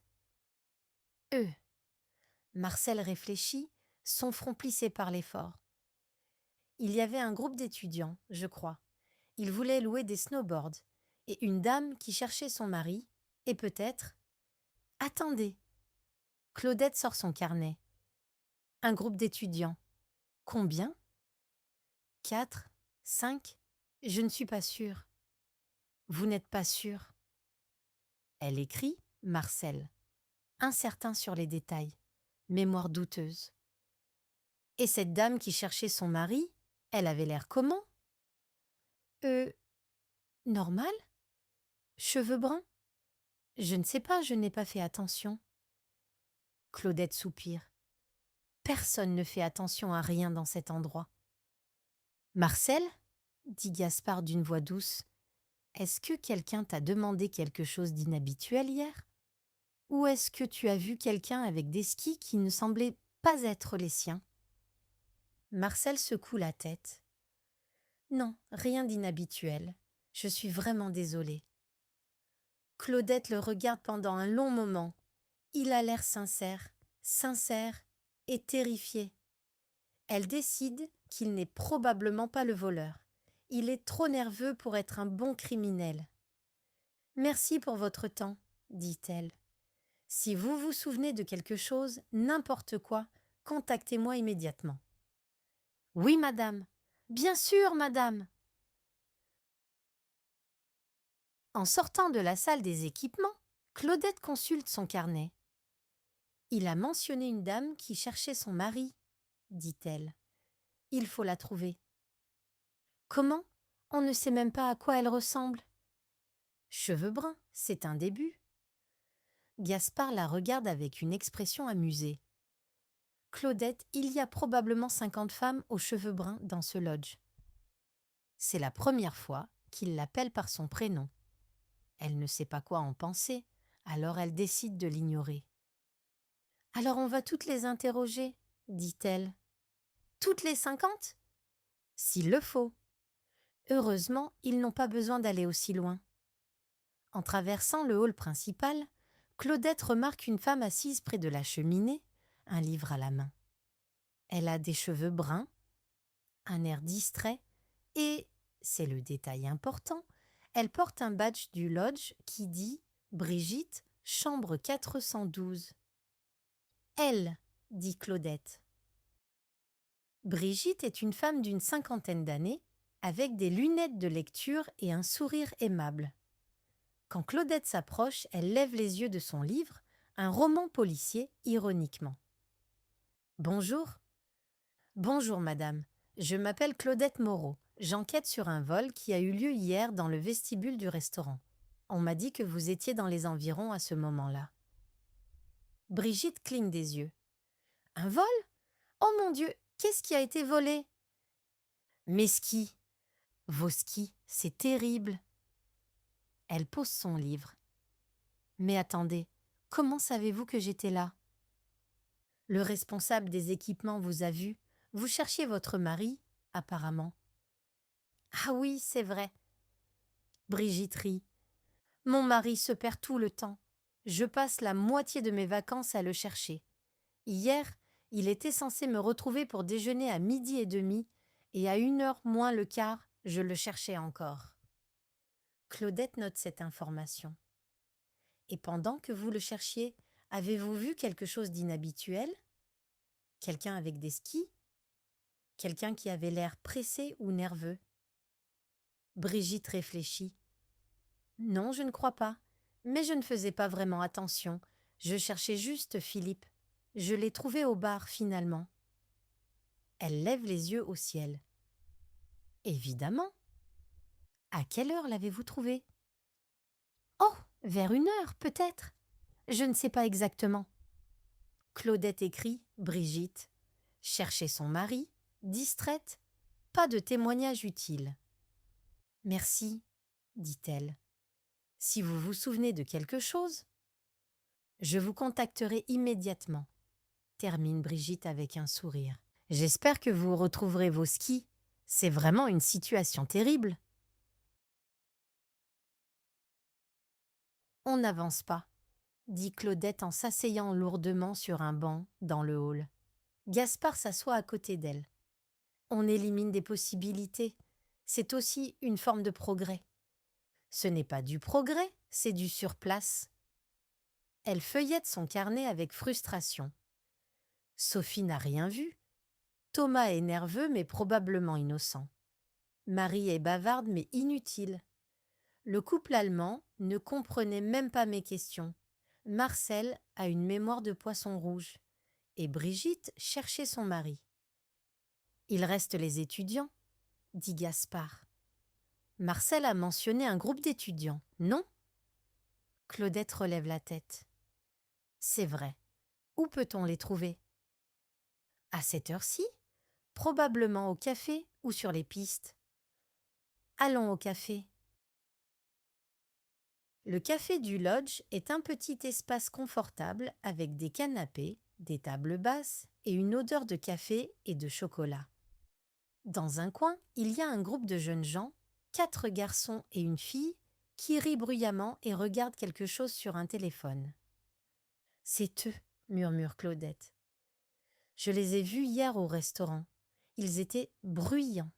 Marcel réfléchit, son front plissé par l'effort. Il y avait un groupe d'étudiants, je crois. Ils voulaient louer des snowboards, et une dame qui cherchait son mari, et peut-être… Attendez. Claudette sort son carnet. Un groupe d'étudiants. Combien ? 4, 5 ? Je ne suis pas sûre. Vous n'êtes pas sûre. Elle écrit Marcel. Incertain sur les détails. Mémoire douteuse. Et cette dame qui cherchait son mari, elle avait l'air comment ? Normal ? Cheveux bruns ? Je ne sais pas, je n'ai pas fait attention. Claudette soupire. Personne ne fait attention à rien dans cet endroit. Marcel ? dit Gaspard d'une voix douce. Est-ce que quelqu'un t'a demandé quelque chose d'inhabituel hier ? Ou est-ce que tu as vu quelqu'un avec des skis qui ne semblaient pas être les siens ? Marcel secoue la tête. Non, rien d'inhabituel. Je suis vraiment désolée. Claudette le regarde pendant un long moment. Il a l'air sincère et terrifié. Elle décide qu'il n'est probablement pas le voleur. Il est trop nerveux pour être un bon criminel. Merci pour votre temps, dit-elle. Si vous vous souvenez de quelque chose, n'importe quoi, contactez-moi immédiatement. Oui, madame. Bien sûr, madame. En sortant de la salle des équipements, Claudette consulte son carnet. Il a mentionné une dame qui cherchait son mari, dit-elle. Il faut la trouver. Comment? On ne sait même pas à quoi elle ressemble. Cheveux bruns, c'est un début. Gaspard la regarde avec une expression amusée. Claudette, il y a probablement 50 femmes aux cheveux bruns dans ce lodge. C'est la première fois qu'il l'appelle par son prénom. Elle ne sait pas quoi en penser, alors elle décide de l'ignorer. Alors on va toutes les interroger, dit-elle. Toutes les 50? S'il le faut. Heureusement, ils n'ont pas besoin d'aller aussi loin. En traversant le hall principal, Claudette remarque une femme assise près de la cheminée, un livre à la main. Elle a des cheveux bruns, un air distrait et, c'est le détail important, elle porte un badge du lodge qui dit « Brigitte, chambre 412 ». « Elle », dit Claudette. Brigitte est une femme d'une 50aine d'années, avec des lunettes de lecture et un sourire aimable. Quand Claudette s'approche, elle lève les yeux de son livre, un roman policier, ironiquement. « Bonjour. »« Bonjour, madame. Je m'appelle Claudette Moreau. J'enquête sur un vol qui a eu lieu hier dans le vestibule du restaurant. On m'a dit que vous étiez dans les environs à ce moment-là. » Brigitte cligne des yeux. « Un vol? Oh mon Dieu, qu'est-ce qui a été volé? » « Mes skis. »« Vos skis, c'est terrible. » Elle pose son livre. « Mais attendez, comment savez-vous que j'étais là? » « Le responsable des équipements vous a vu. Vous cherchiez votre mari, apparemment. »« Ah oui, c'est vrai. » Brigitte rit. « Mon mari se perd tout le temps. Je passe la moitié de mes vacances à le chercher. Hier, il était censé me retrouver pour déjeuner à 12h30 et à 1h moins le quart, je le cherchais encore. » Claudette note cette information. « Et pendant que vous le cherchiez, avez-vous vu quelque chose d'inhabituel? Quelqu'un avec des skis? Quelqu'un qui avait l'air pressé ou nerveux? » Brigitte réfléchit. « Non, je ne crois pas, mais je ne faisais pas vraiment attention. Je cherchais juste Philippe. Je l'ai trouvé au bar, finalement. » Elle lève les yeux au ciel. « Évidemment. » « À quelle heure l'avez-vous trouvé? »« Oh, vers 1h, peut-être. Je ne sais pas exactement. » Claudette écrit « Brigitte. » Chercher son mari, distraite, pas de témoignage utile. « Merci, dit-elle. Si vous vous souvenez de quelque chose, je vous contacterai immédiatement, termine Brigitte avec un sourire. J'espère que vous retrouverez vos skis. C'est vraiment une situation terrible. On n'avance pas, dit Claudette en s'asseyant lourdement sur un banc dans le hall. Gaspard s'assoit à côté d'elle. On élimine des possibilités. C'est aussi une forme de progrès. Ce n'est pas du progrès, c'est du surplace. Elle feuillette son carnet avec frustration. Sophie n'a rien vu. Thomas est nerveux mais probablement innocent. Marie est bavarde mais inutile. Le couple allemand ne comprenait même pas mes questions. Marcel a une mémoire de poisson rouge. Et Brigitte cherchait son mari. Il reste les étudiants, dit Gaspard. Marcel a mentionné un groupe d'étudiants, non? Claudette relève la tête. C'est vrai. Où peut-on les trouver? À cette heure-ci? Probablement au café ou sur les pistes. Allons au café. Le café du lodge est un petit espace confortable avec des canapés, des tables basses et une odeur de café et de chocolat. Dans un coin, il y a un groupe de jeunes gens, 4 garçons et une fille, qui rient bruyamment et regardent quelque chose sur un téléphone. « C'est eux, » murmure Claudette. « Je les ai vus hier au restaurant. Ils étaient bruyants. »«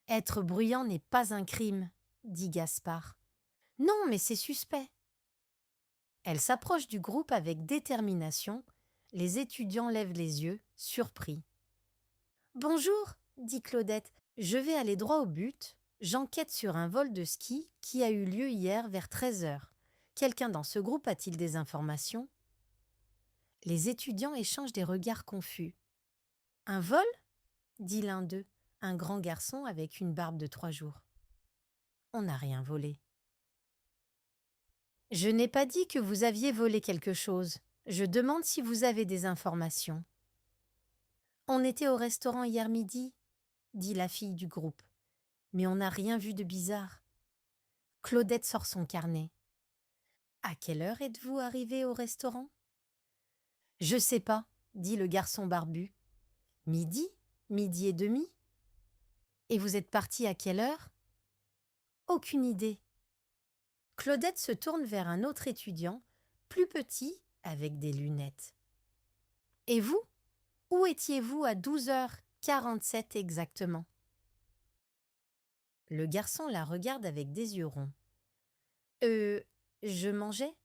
Être bruyant n'est pas un crime, » dit Gaspard. « Non, mais c'est suspect. » Elle s'approche du groupe avec détermination. Les étudiants lèvent les yeux, surpris. « Bonjour, » dit Claudette. « Je vais aller droit au but. J'enquête sur un vol de ski qui a eu lieu hier vers 13h. Quelqu'un dans ce groupe a-t-il des informations ?» Les étudiants échangent des regards confus. « Un vol ?» dit l'un d'eux, un grand garçon avec une barbe de 3 jours. « On n'a rien volé. »« Je n'ai pas dit que vous aviez volé quelque chose. Je demande si vous avez des informations. »« On était au restaurant hier midi, » dit la fille du groupe. « Mais on n'a rien vu de bizarre. » Claudette sort son carnet. « À quelle heure êtes-vous arrivé au restaurant ?»« Je sais pas, » dit le garçon barbu. « Midi, midi et demi. »« Et vous êtes parti à quelle heure ?»« Aucune idée. » Claudette se tourne vers un autre étudiant, plus petit, avec des lunettes. « Et vous ? Où étiez-vous à 12h47 exactement ?» Le garçon la regarde avec des yeux ronds. « Je mangeais ?»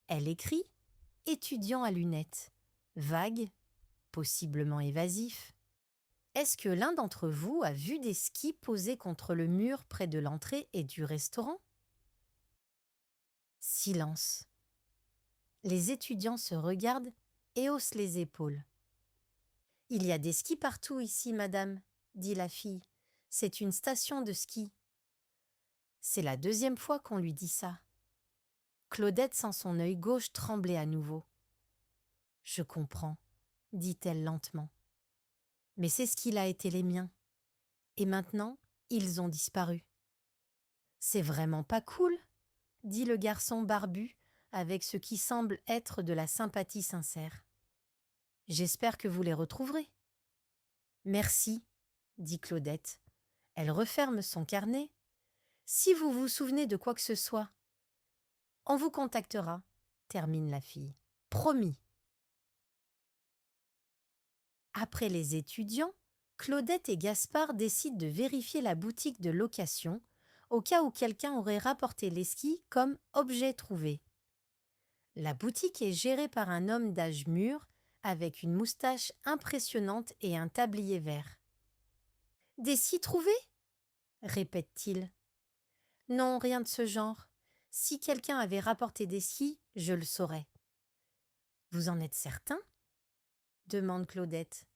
Elle écrit « étudiant à lunettes », vague, possiblement évasif. « Est-ce que l'un d'entre vous a vu des skis posés contre le mur près de l'entrée et du restaurant ?» Silence. Les étudiants se regardent et haussent les épaules. « Il y a des skis partout ici, madame, » dit la fille. « C'est une station de ski. » C'est la 2e fois qu'on lui dit ça. Claudette sent son œil gauche trembler à nouveau. « Je comprends, » dit-elle lentement. « Mais c'est ce qu'il a été les miens. Et maintenant, ils ont disparu. »« C'est vraiment pas cool, » dit le garçon barbu avec ce qui semble être de la sympathie sincère. « J'espère que vous les retrouverez. »« Merci, » dit Claudette. Elle referme son carnet. « Si vous vous souvenez de quoi que ce soit, on vous contactera, » termine la fille. « Promis. » Après les étudiants, Claudette et Gaspard décident de vérifier la boutique de location au cas où quelqu'un aurait rapporté les skis comme objet trouvé. La boutique est gérée par un homme d'âge mûr avec une moustache impressionnante et un tablier vert. « Des skis trouvés ?» répète-t-il. « Non, rien de ce genre. Si quelqu'un avait rapporté des skis, je le saurais. »« Vous en êtes certain ?» demande Claudette.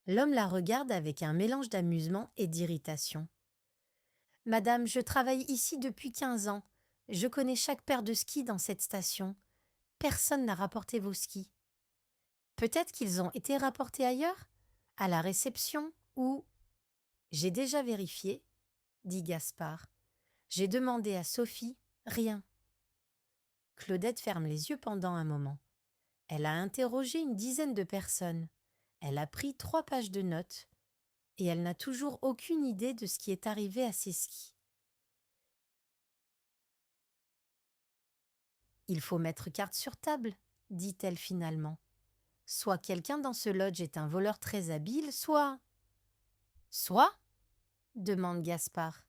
L'homme la regarde avec un mélange d'amusement et d'irritation. « Madame, je travaille ici depuis 15 ans. Je connais chaque paire de skis dans cette station. Personne n'a rapporté vos skis. Peut-être qu'ils ont été rapportés ailleurs, à la réception ou… » « J'ai déjà vérifié, » dit Gaspard. « J'ai demandé à Sophie, rien. » Claudette ferme les yeux pendant un moment. Elle a interrogé une dizaine de personnes. Elle a pris 3 pages de notes et elle n'a toujours aucune idée de ce qui est arrivé à ses skis. « Il faut mettre carte sur table, » dit-elle finalement. « Soit quelqu'un dans ce lodge est un voleur très habile, soit… »« Soit ?» demande Gaspard.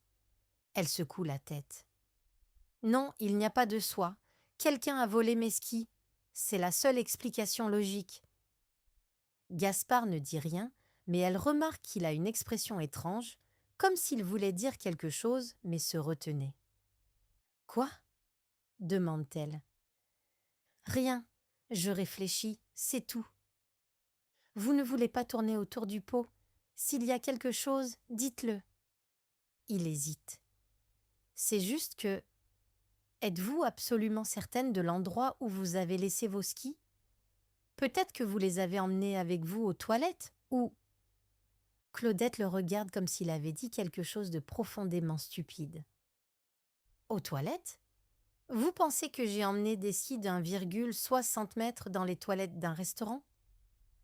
Elle secoue la tête. « Non, il n'y a pas de soit. Quelqu'un a volé mes skis. C'est la seule explication logique. » Gaspard ne dit rien, mais elle remarque qu'il a une expression étrange, comme s'il voulait dire quelque chose, mais se retenait. « Quoi ?» demande-t-elle. « Rien, je réfléchis, c'est tout. » « Vous ne voulez pas tourner autour du pot. S'il y a quelque chose, dites-le. » Il hésite. « C'est juste que… Êtes-vous absolument certaine de l'endroit où vous avez laissé vos skis ? Peut-être que vous les avez emmenés avec vous aux toilettes, ou… » Claudette le regarde comme s'il avait dit quelque chose de profondément stupide. « Aux toilettes ? Vous pensez que j'ai emmené des skis d'1,60 m dans les toilettes d'un restaurant ? »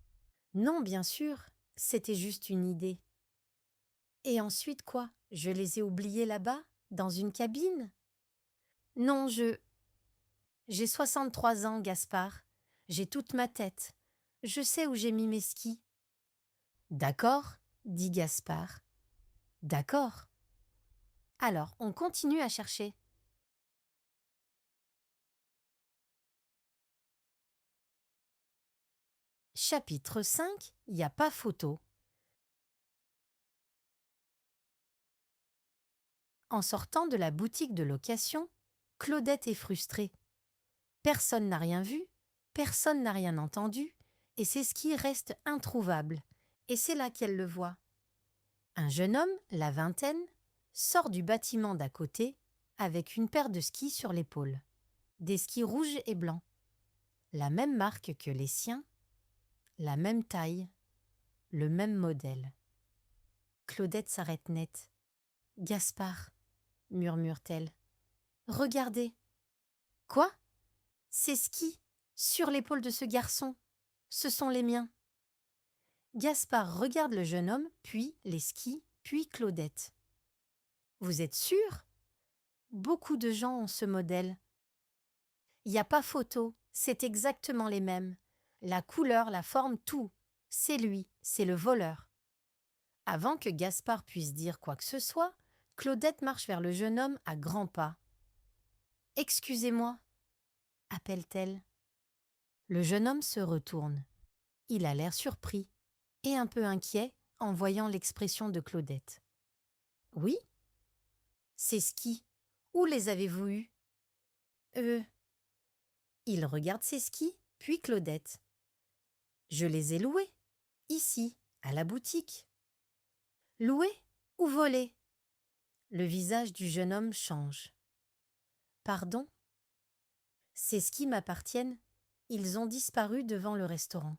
« Non, bien sûr, » c'était juste une idée. Et ensuite quoi? Je les ai oubliés là-bas, dans une cabine? Non, j'ai 63 ans, Gaspard. J'ai toute ma tête. Je sais où j'ai mis mes skis. D'accord, dit Gaspard. D'accord. Alors, on continue à chercher. Chapitre 5, il n'y a pas photo. En sortant de la boutique de location, Claudette est frustrée. Personne n'a rien vu, personne n'a rien entendu, et ses skis restent introuvables. Et c'est là qu'elle le voit. Un jeune homme, la vingtaine, sort du bâtiment d'à côté avec une paire de skis sur l'épaule. Des skis rouges et blancs. La même marque que les siens, la même taille, le même modèle. Claudette s'arrête net. « Gaspard, murmure-t-elle. Regardez. Quoi? Ces skis, sur l'épaule de ce garçon. Ce sont les miens. Gaspard regarde le jeune homme, puis les skis, puis Claudette. Vous êtes sûr? Beaucoup de gens ont ce modèle. Il n'y a pas photo, c'est exactement les mêmes. La couleur, la forme, tout. C'est lui, c'est le voleur. Avant que Gaspard puisse dire quoi que ce soit, Claudette marche vers le jeune homme à grands pas. « Excusez-moi, » appelle-t-elle. Le jeune homme se retourne. Il a l'air surpris et un peu inquiet en voyant l'expression de Claudette. « Oui? Ces skis, où les avez-vous eus? » Il regarde ses skis, puis Claudette. « Je les ai loués, ici, à la boutique. » « Loués ou volés ?» Le visage du jeune homme change. « Pardon? » Ces skis m'appartiennent. Ils ont disparu devant le restaurant.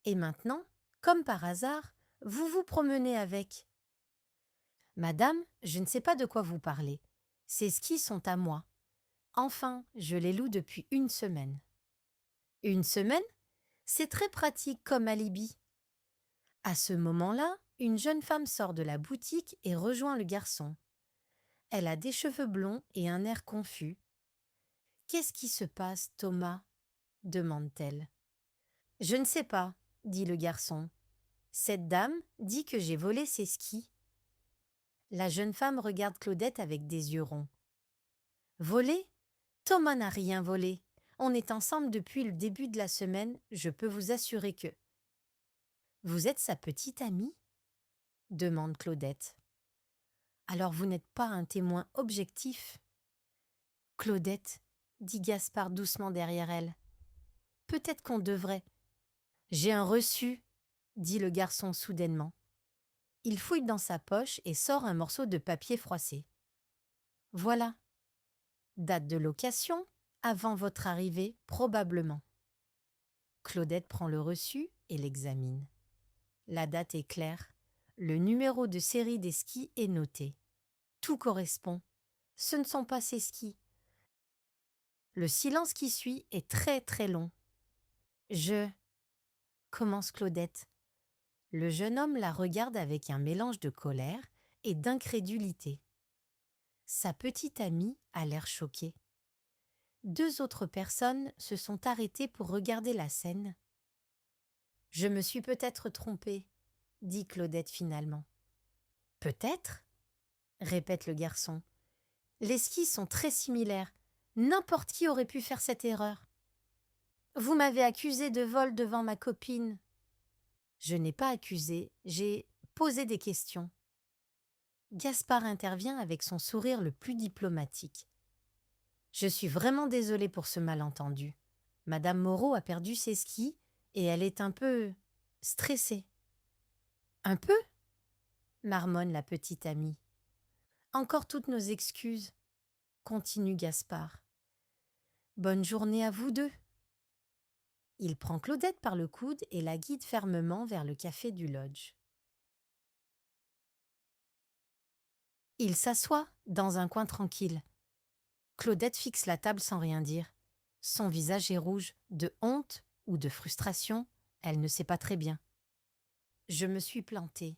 Et maintenant, comme par hasard, vous vous promenez avec. Madame, je ne sais pas de quoi vous parlez. Ces skis sont à moi. Enfin, je les loue depuis une semaine. Une semaine? C'est très pratique comme alibi. À ce moment-là, une jeune femme sort de la boutique et rejoint le garçon. Elle a des cheveux blonds et un air confus. « Qu'est-ce qui se passe, Thomas ?» demande-t-elle. « Je ne sais pas, » dit le garçon. « Cette dame dit que j'ai volé ses skis. » La jeune femme regarde Claudette avec des yeux ronds. « Volé? Thomas n'a rien volé. On est ensemble depuis le début de la semaine, je peux vous assurer que… »« Vous êtes sa petite amie ?» demande Claudette. « Alors vous n'êtes pas un témoin objectif ?» « Claudette, » dit Gaspard doucement derrière elle. « Peut-être qu'on devrait… »« J'ai un reçu, » dit le garçon soudainement. Il fouille dans sa poche et sort un morceau de papier froissé. « Voilà. Date de location, avant votre arrivée, probablement. » Claudette prend le reçu et l'examine. La date est claire. Le numéro de série des skis est noté. Tout correspond. Ce ne sont pas ses skis. Le silence qui suit est très très long. « Je… » commence Claudette. Le jeune homme la regarde avec un mélange de colère et d'incrédulité. Sa petite amie a l'air choquée. Deux autres personnes se sont arrêtées pour regarder la scène. « Je me suis peut-être trompée, » dit Claudette finalement. « Peut-être ?» répète le garçon. « Les skis sont très similaires. N'importe qui aurait pu faire cette erreur. »« Vous m'avez accusé de vol devant ma copine. » »« Je n'ai pas accusé, j'ai posé des questions. » Gaspard intervient avec son sourire le plus diplomatique. « Je suis vraiment désolée pour ce malentendu. Madame Moreau a perdu ses skis et elle est un peu… stressée. »« Un peu ?» marmonne la petite amie. « Encore toutes nos excuses, » continue Gaspard. « Bonne journée à vous deux. » Il prend Claudette par le coude et la guide fermement vers le café du lodge. Il s'assoit dans un coin tranquille. Claudette fixe la table sans rien dire. Son visage est rouge, de honte ou de frustration, elle ne sait pas très bien. Je me suis plantée,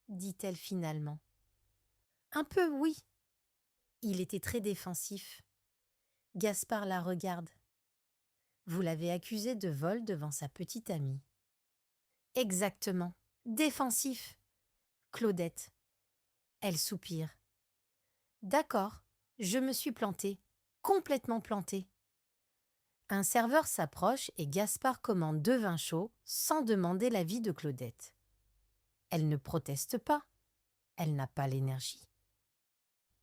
dit-elle finalement. Un peu, oui. Il était très défensif. Gaspard la regarde. Vous l'avez accusé de vol devant sa petite amie. Exactement. Défensif. Claudette. Elle soupire. D'accord, je me suis plantée. Complètement plantée. Un serveur s'approche et Gaspard commande 2 vins chauds sans demander l'avis de Claudette. Elle ne proteste pas. Elle n'a pas l'énergie.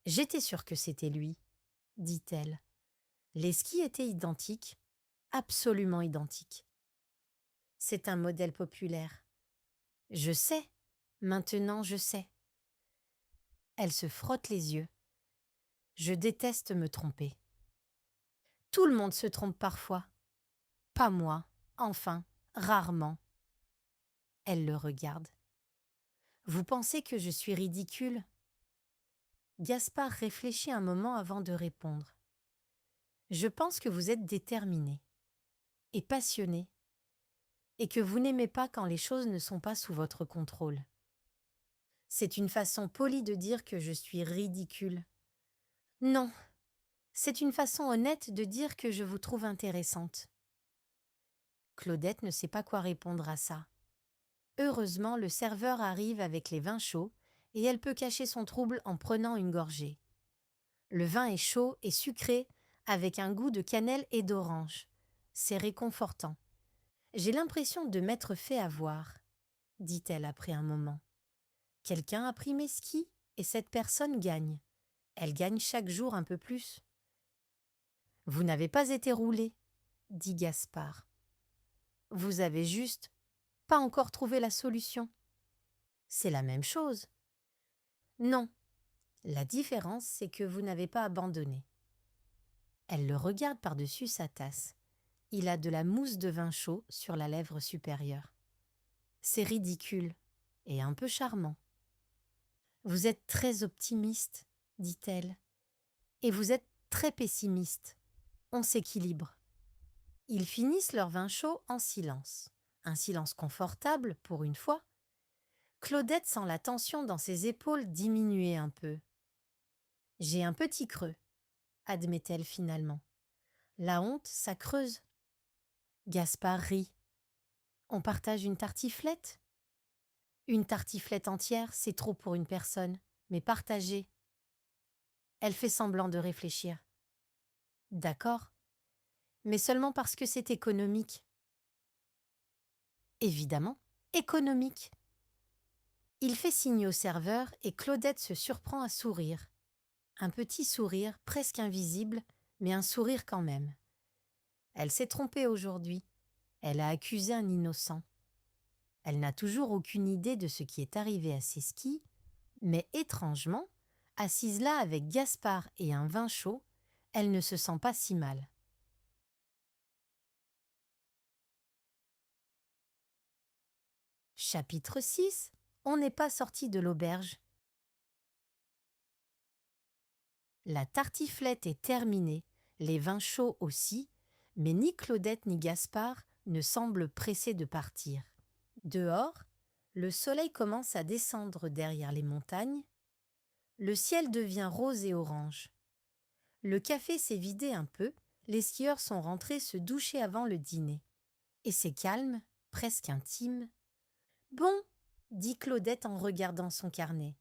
J'étais sûre que c'était lui, dit-elle. Les skis étaient identiques, absolument identiques. C'est un modèle populaire. Je sais, maintenant je sais. Elle se frotte les yeux. Je déteste me tromper. Tout le monde se trompe parfois. Pas moi, enfin, rarement. Elle le regarde. Vous pensez que je suis ridicule ? Gaspard réfléchit un moment avant de répondre. Je pense que vous êtes déterminé et passionné et que vous n'aimez pas quand les choses ne sont pas sous votre contrôle. C'est une façon polie de dire que je suis ridicule. Non, c'est une façon honnête de dire que je vous trouve intéressante. Claudette ne sait pas quoi répondre à ça. Heureusement, le serveur arrive avec les vins chauds et elle peut cacher son trouble en prenant une gorgée. Le vin est chaud et sucré avec un goût de cannelle et d'orange. C'est réconfortant. J'ai l'impression de m'être fait avoir, dit-elle après un moment. Quelqu'un a pris mes skis et cette personne gagne. Elle gagne chaque jour un peu plus. Vous n'avez pas été roulé, dit Gaspard. Vous avez juste pas encore trouvé la solution. C'est la même chose. Non. La différence, c'est que vous n'avez pas abandonné. Elle le regarde par-dessus sa tasse. Il a de la mousse de vin chaud sur la lèvre supérieure. C'est ridicule et un peu charmant. Vous êtes très optimiste, dit-elle, et vous êtes très pessimiste. On s'équilibre. Ils finissent leur vin chaud en silence. Un silence confortable, pour une fois. Claudette sent la tension dans ses épaules diminuer un peu. J'ai un petit creux, admet-elle finalement. La honte, ça creuse. Gaspard rit. On partage une tartiflette ? Une tartiflette entière, c'est trop pour une personne, mais partagée. Elle fait semblant de réfléchir. D'accord, mais seulement parce que c'est économique. Évidemment, économique. Il fait signe au serveur et Claudette se surprend à sourire. Un petit sourire, presque invisible, mais un sourire quand même. Elle s'est trompée aujourd'hui. Elle a accusé un innocent. Elle n'a toujours aucune idée de ce qui est arrivé à ses skis, mais étrangement, assise là avec Gaspard et un vin chaud, elle ne se sent pas si mal. Chapitre 6. On n'est pas sorti de l'auberge. La tartiflette est terminée, les vins chauds aussi, mais ni Claudette ni Gaspard ne semblent pressés de partir. Dehors, le soleil commence à descendre derrière les montagnes. Le ciel devient rose et orange. Le café s'est vidé un peu, les skieurs sont rentrés se doucher avant le dîner. Et c'est calme, presque intime. « Bon, » dit Claudette en regardant son carnet.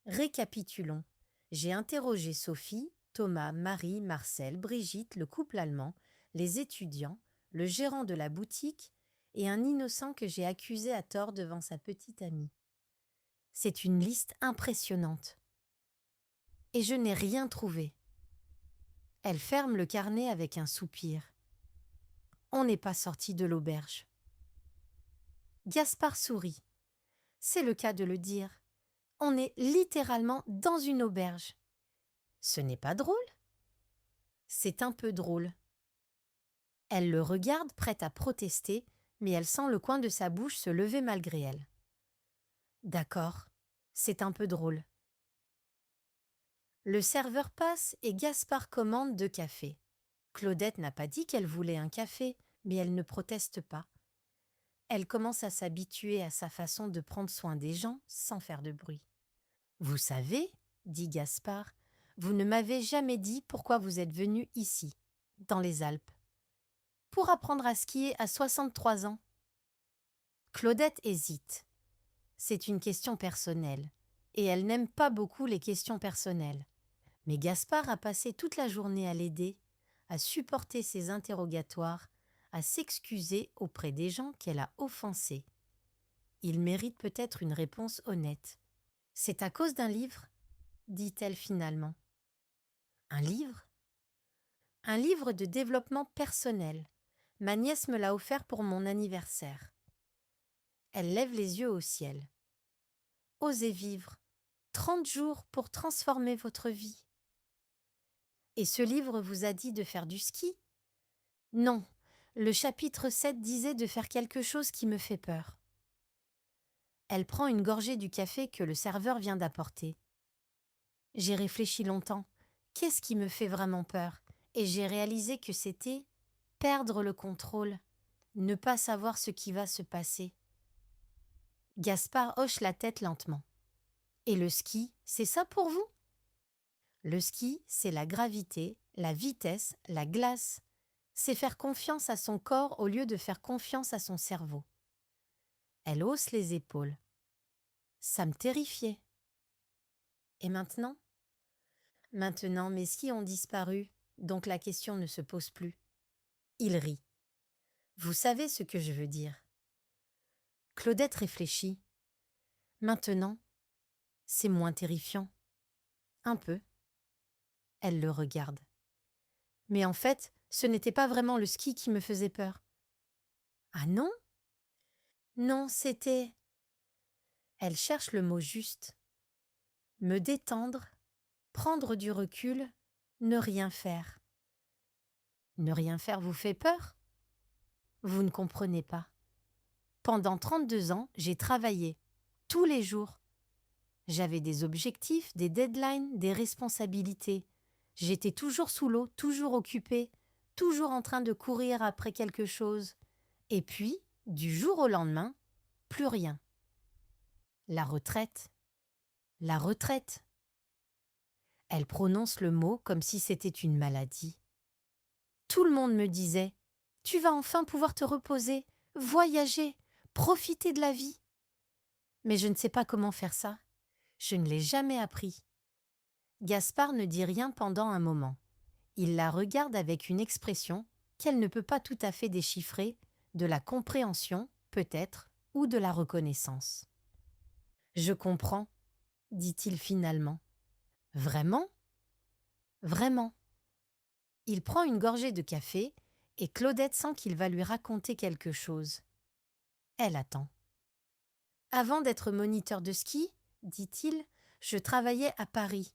Récapitulons. J'ai interrogé Sophie, Thomas, Marie, Marcel, Brigitte, le couple allemand, les étudiants, le gérant de la boutique et un innocent que j'ai accusé à tort devant sa petite amie. C'est une liste impressionnante. Et je n'ai rien trouvé. Elle ferme le carnet avec un soupir. On n'est pas sorti de l'auberge. Gaspard sourit. C'est le cas de le dire. On est littéralement dans une auberge. Ce n'est pas drôle ? C'est un peu drôle. Elle le regarde, prête à protester, mais elle sent le coin de sa bouche se lever malgré elle. D'accord, c'est un peu drôle. Le serveur passe et Gaspard commande 2 cafés. Claudette n'a pas dit qu'elle voulait un café, mais elle ne proteste pas. Elle commence à s'habituer à sa façon de prendre soin des gens sans faire de bruit. Vous savez, dit Gaspard, vous ne m'avez jamais dit pourquoi vous êtes venu ici, dans les Alpes. Pour apprendre à skier à 63 ans. Claudette hésite. C'est une question personnelle, et elle n'aime pas beaucoup les questions personnelles. Mais Gaspard a passé toute la journée à l'aider, à supporter ses interrogatoires, à s'excuser auprès des gens qu'elle a offensés. Il mérite peut-être une réponse honnête. C'est à cause d'un livre, dit-elle finalement. Un livre ? Un livre de développement personnel. Ma nièce me l'a offert pour mon anniversaire. Elle lève les yeux au ciel. Osez vivre. 30 jours pour transformer votre vie. Et ce livre vous a dit de faire du ski ? Non, le chapitre 7 disait de faire quelque chose qui me fait peur. Elle prend une gorgée du café que le serveur vient d'apporter. J'ai réfléchi longtemps. Qu'est-ce qui me fait vraiment peur ? Et j'ai réalisé que c'était perdre le contrôle, ne pas savoir ce qui va se passer. Gaspard hoche la tête lentement. Et le ski, c'est ça pour vous ? Le ski, c'est la gravité, la vitesse, la glace. C'est faire confiance à son corps au lieu de faire confiance à son cerveau. Elle hausse les épaules. Ça me terrifiait. Et maintenant ? Maintenant, mes skis ont disparu, donc la question ne se pose plus. Il rit. Vous savez ce que je veux dire. Claudette réfléchit. Maintenant, c'est moins terrifiant. Un peu. Elle le regarde. Mais en fait, ce n'était pas vraiment le ski qui me faisait peur. Ah non ? Non, c'était… Elle cherche le mot juste. Me détendre, prendre du recul, ne rien faire. Ne rien faire vous fait peur ? Vous ne comprenez pas. Pendant 32 ans, j'ai travaillé, tous les jours. J'avais des objectifs, des deadlines, des responsabilités. J'étais toujours sous l'eau, toujours occupée, toujours en train de courir après quelque chose. Et puis, du jour au lendemain, plus rien. La retraite. La retraite. Elle prononce le mot comme si c'était une maladie. Tout le monde me disait « Tu vas enfin pouvoir te reposer, voyager, profiter de la vie. » Mais je ne sais pas comment faire ça. Je ne l'ai jamais appris. Gaspard ne dit rien pendant un moment. Il la regarde avec une expression qu'elle ne peut pas tout à fait déchiffrer, de la compréhension, peut-être, ou de la reconnaissance. « Je comprends, » dit-il finalement. « Vraiment ? » ?»« Vraiment. » Il prend une gorgée de café et Claudette sent qu'il va lui raconter quelque chose. Elle attend. « Avant d'être moniteur de ski, dit-il, je travaillais à Paris,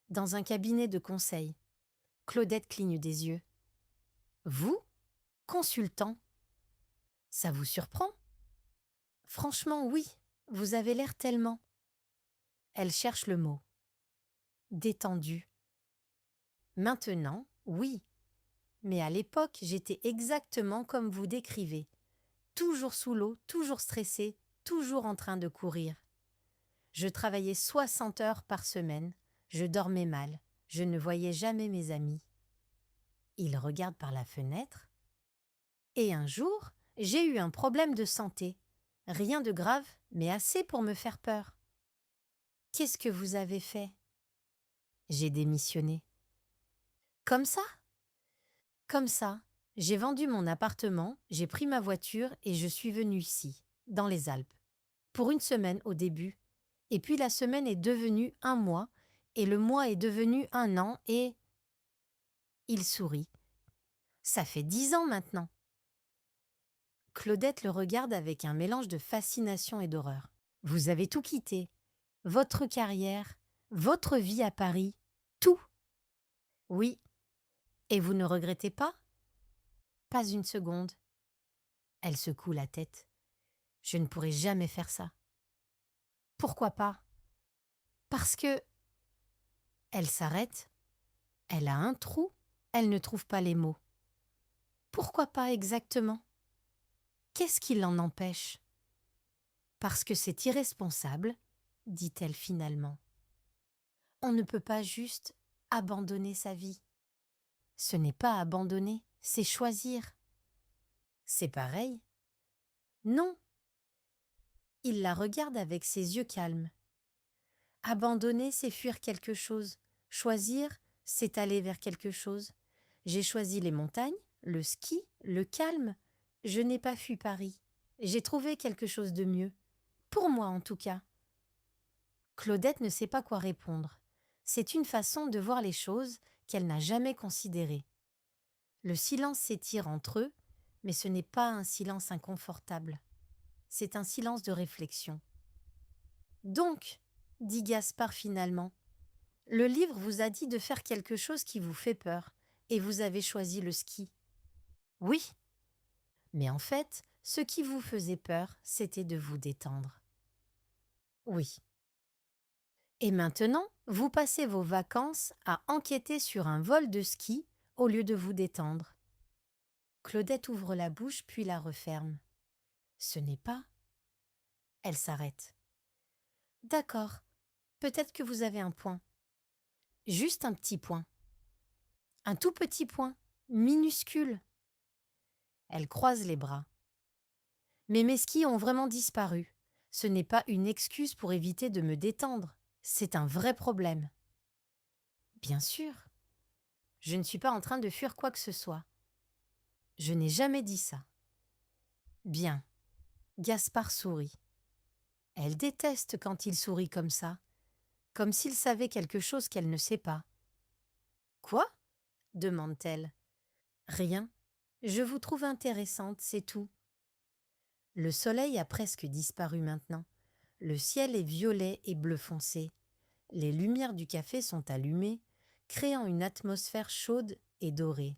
dans un cabinet de conseil. » Claudette cligne des yeux. « Vous ? Consultant ? Ça vous surprend ? » ?»« Franchement, oui, vous avez l'air tellement. » Elle cherche le mot. « Détendu. » Maintenant, oui. Mais à l'époque, j'étais exactement comme vous décrivez. Toujours sous l'eau, toujours stressée, toujours en train de courir. Je travaillais 60 heures par semaine, je dormais mal, je ne voyais jamais mes amis. Il regarde par la fenêtre. Et un jour, j'ai eu un problème de santé. Rien de grave, mais assez pour me faire peur. Qu'est-ce que vous avez fait ? J'ai démissionné. Comme ça ? Comme ça. J'ai vendu mon appartement, j'ai pris ma voiture et je suis venue ici, dans les Alpes. Pour une semaine au début. Et puis la semaine est devenue un mois, et le mois est devenu un an, et… Il sourit. Ça fait 10 ans maintenant. Claudette le regarde avec un mélange de fascination et d'horreur. Vous avez tout quitté. Votre carrière, votre vie à Paris, tout. Oui. Et vous ne regrettez pas ? Pas une seconde. Elle secoue la tête. Je ne pourrai jamais faire ça. Pourquoi pas ? Parce que… Elle s'arrête. Elle a un trou. Elle ne trouve pas les mots. Pourquoi pas exactement ? Qu'est-ce qui l'en empêche? Parce que c'est irresponsable, dit-elle finalement. On ne peut pas juste abandonner sa vie. Ce n'est pas abandonner, c'est choisir. C'est pareil? Non. Il la regarde avec ses yeux calmes. Abandonner, c'est fuir quelque chose. Choisir, c'est aller vers quelque chose. J'ai choisi les montagnes, le ski, le calme. Je n'ai pas fui Paris. J'ai trouvé quelque chose de mieux. Pour moi, en tout cas. Claudette ne sait pas quoi répondre. C'est une façon de voir les choses qu'elle n'a jamais considérée. Le silence s'étire entre eux, mais ce n'est pas un silence inconfortable. C'est un silence de réflexion. Donc, dit Gaspard finalement, le livre vous a dit de faire quelque chose qui vous fait peur, et vous avez choisi le ski. Oui, mais en fait, ce qui vous faisait peur, c'était de vous détendre. Oui. Et maintenant, vous passez vos vacances à enquêter sur un vol de ski au lieu de vous détendre. Claudette ouvre la bouche puis la referme. Ce n'est pas. Elle s'arrête. D'accord, peut-être que vous avez un point. Juste un petit point. Un tout petit point, minuscule. Elle croise les bras. Mais mes skis ont vraiment disparu. Ce n'est pas une excuse pour éviter de me détendre. C'est un vrai problème. Bien sûr. Je ne suis pas en train de fuir quoi que ce soit. Je n'ai jamais dit ça. Bien. Gaspard sourit. Elle déteste quand il sourit comme ça, comme s'il savait quelque chose qu'elle ne sait pas. Quoi? Demande-t-elle. Rien. Je vous trouve intéressante, c'est tout. Le soleil a presque disparu maintenant. Le ciel est violet et bleu foncé. Les lumières du café sont allumées, créant une atmosphère chaude et dorée.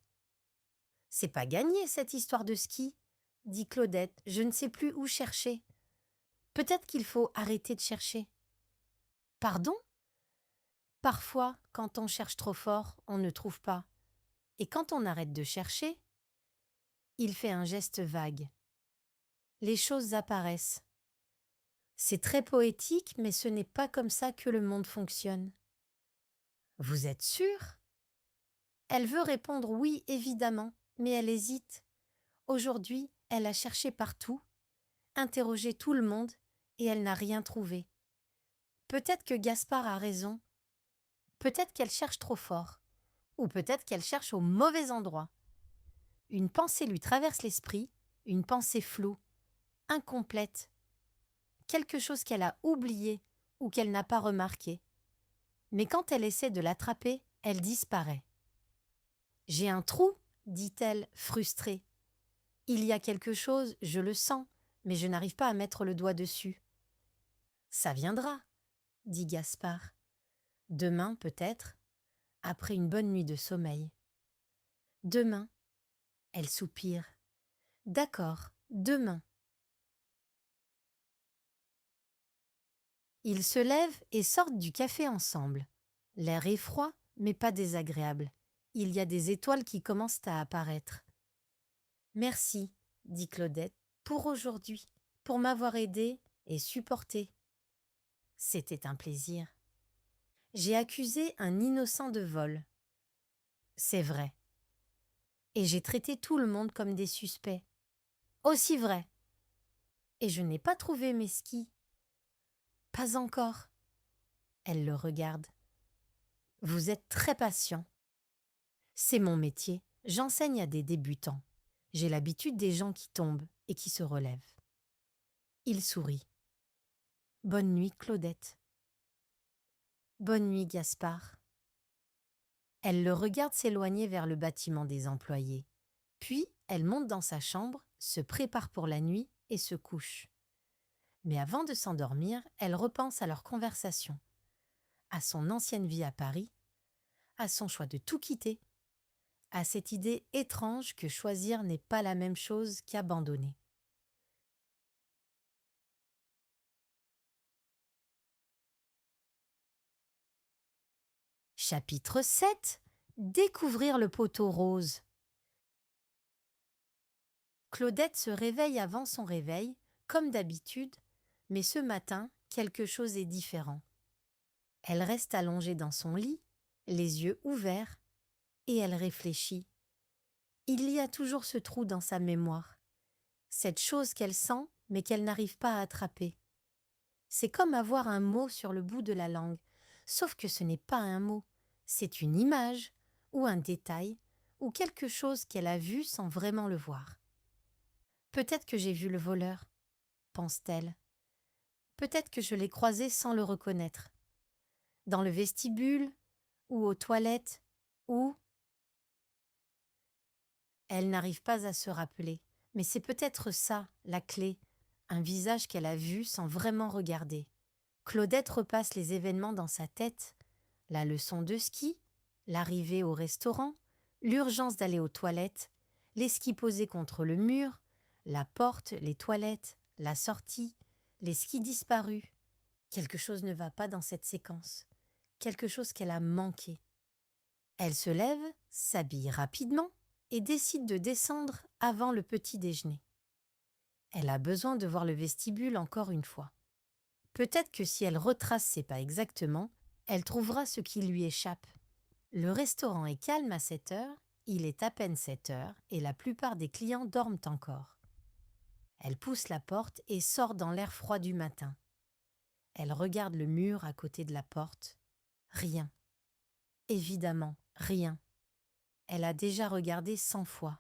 C'est pas gagné cette histoire de ski, dit Claudette. Je ne sais plus où chercher. Peut-être qu'il faut arrêter de chercher. Pardon? Parfois, quand on cherche trop fort, on ne trouve pas. Et quand on arrête de chercher, il fait un geste vague. Les choses apparaissent. C'est très poétique, mais ce n'est pas comme ça que le monde fonctionne. Vous êtes sûre? Elle veut répondre oui, évidemment, mais elle hésite. Aujourd'hui, elle a cherché partout, interrogé tout le monde, et elle n'a rien trouvé. Peut-être que Gaspard a raison. Peut-être qu'elle cherche trop fort. Ou peut-être qu'elle cherche au mauvais endroit. Une pensée lui traverse l'esprit, une pensée floue, incomplète. Quelque chose qu'elle a oublié ou qu'elle n'a pas remarqué. Mais quand elle essaie de l'attraper, elle disparaît. « J'ai un trou !» dit-elle, frustrée. « Il y a quelque chose, je le sens, mais je n'arrive pas à mettre le doigt dessus. »« Ça viendra, » dit Gaspard. « Demain, peut-être, après une bonne nuit de sommeil. »« Demain !» Elle soupire. « D'accord, demain. » Ils se lèvent et sortent du café ensemble. L'air est froid, mais pas désagréable. Il y a des étoiles qui commencent à apparaître. « Merci, » dit Claudette, « pour aujourd'hui, pour m'avoir aidée et supportée. » C'était un plaisir. J'ai accusé un innocent de vol. C'est vrai. Et j'ai traité tout le monde comme des suspects. Aussi vrai. Et je n'ai pas trouvé mes skis. Pas encore. Elle le regarde. Vous êtes très patient. C'est mon métier. J'enseigne à des débutants. J'ai l'habitude des gens qui tombent et qui se relèvent. Il sourit. Bonne nuit, Claudette. Bonne nuit, Gaspard. Elle le regarde s'éloigner vers le bâtiment des employés. Puis, elle monte dans sa chambre, se prépare pour la nuit et se couche. Mais avant de s'endormir, elle repense à leur conversation, à son ancienne vie à Paris, à son choix de tout quitter, à cette idée étrange que choisir n'est pas la même chose qu'abandonner. Chapitre 7. Découvrir le poteau rose. Claudette se réveille avant son réveil, comme d'habitude, mais ce matin, quelque chose est différent. Elle reste allongée dans son lit, les yeux ouverts, et elle réfléchit. Il y a toujours ce trou dans sa mémoire, cette chose qu'elle sent mais qu'elle n'arrive pas à attraper. C'est comme avoir un mot sur le bout de la langue, sauf que ce n'est pas un mot, c'est une image, ou un détail, ou quelque chose qu'elle a vu sans vraiment le voir. Peut-être que j'ai vu le voleur, pense-t-elle. Peut-être que je l'ai croisé sans le reconnaître. Dans le vestibule, ou aux toilettes, ou... Elle n'arrive pas à se rappeler, mais c'est peut-être ça, la clé, un visage qu'elle a vu sans vraiment regarder. Claudette repasse les événements dans sa tête, la leçon de ski, l'arrivée au restaurant, l'urgence d'aller aux toilettes, les skis posés contre le mur, la porte, les toilettes, la sortie, les skis disparus. Quelque chose ne va pas dans cette séquence, quelque chose qu'elle a manqué. Elle se lève, s'habille rapidement et décide de descendre avant le petit déjeuner. Elle a besoin de voir le vestibule encore une fois. Peut-être que si elle retrace ses pas exactement, elle trouvera ce qui lui échappe. Le restaurant est calme à 7 heures, il est à peine 7 heures et la plupart des clients dorment encore. Elle pousse la porte et sort dans l'air froid du matin. Elle regarde le mur à côté de la porte. Rien. Évidemment, rien. Elle a déjà regardé 100 fois.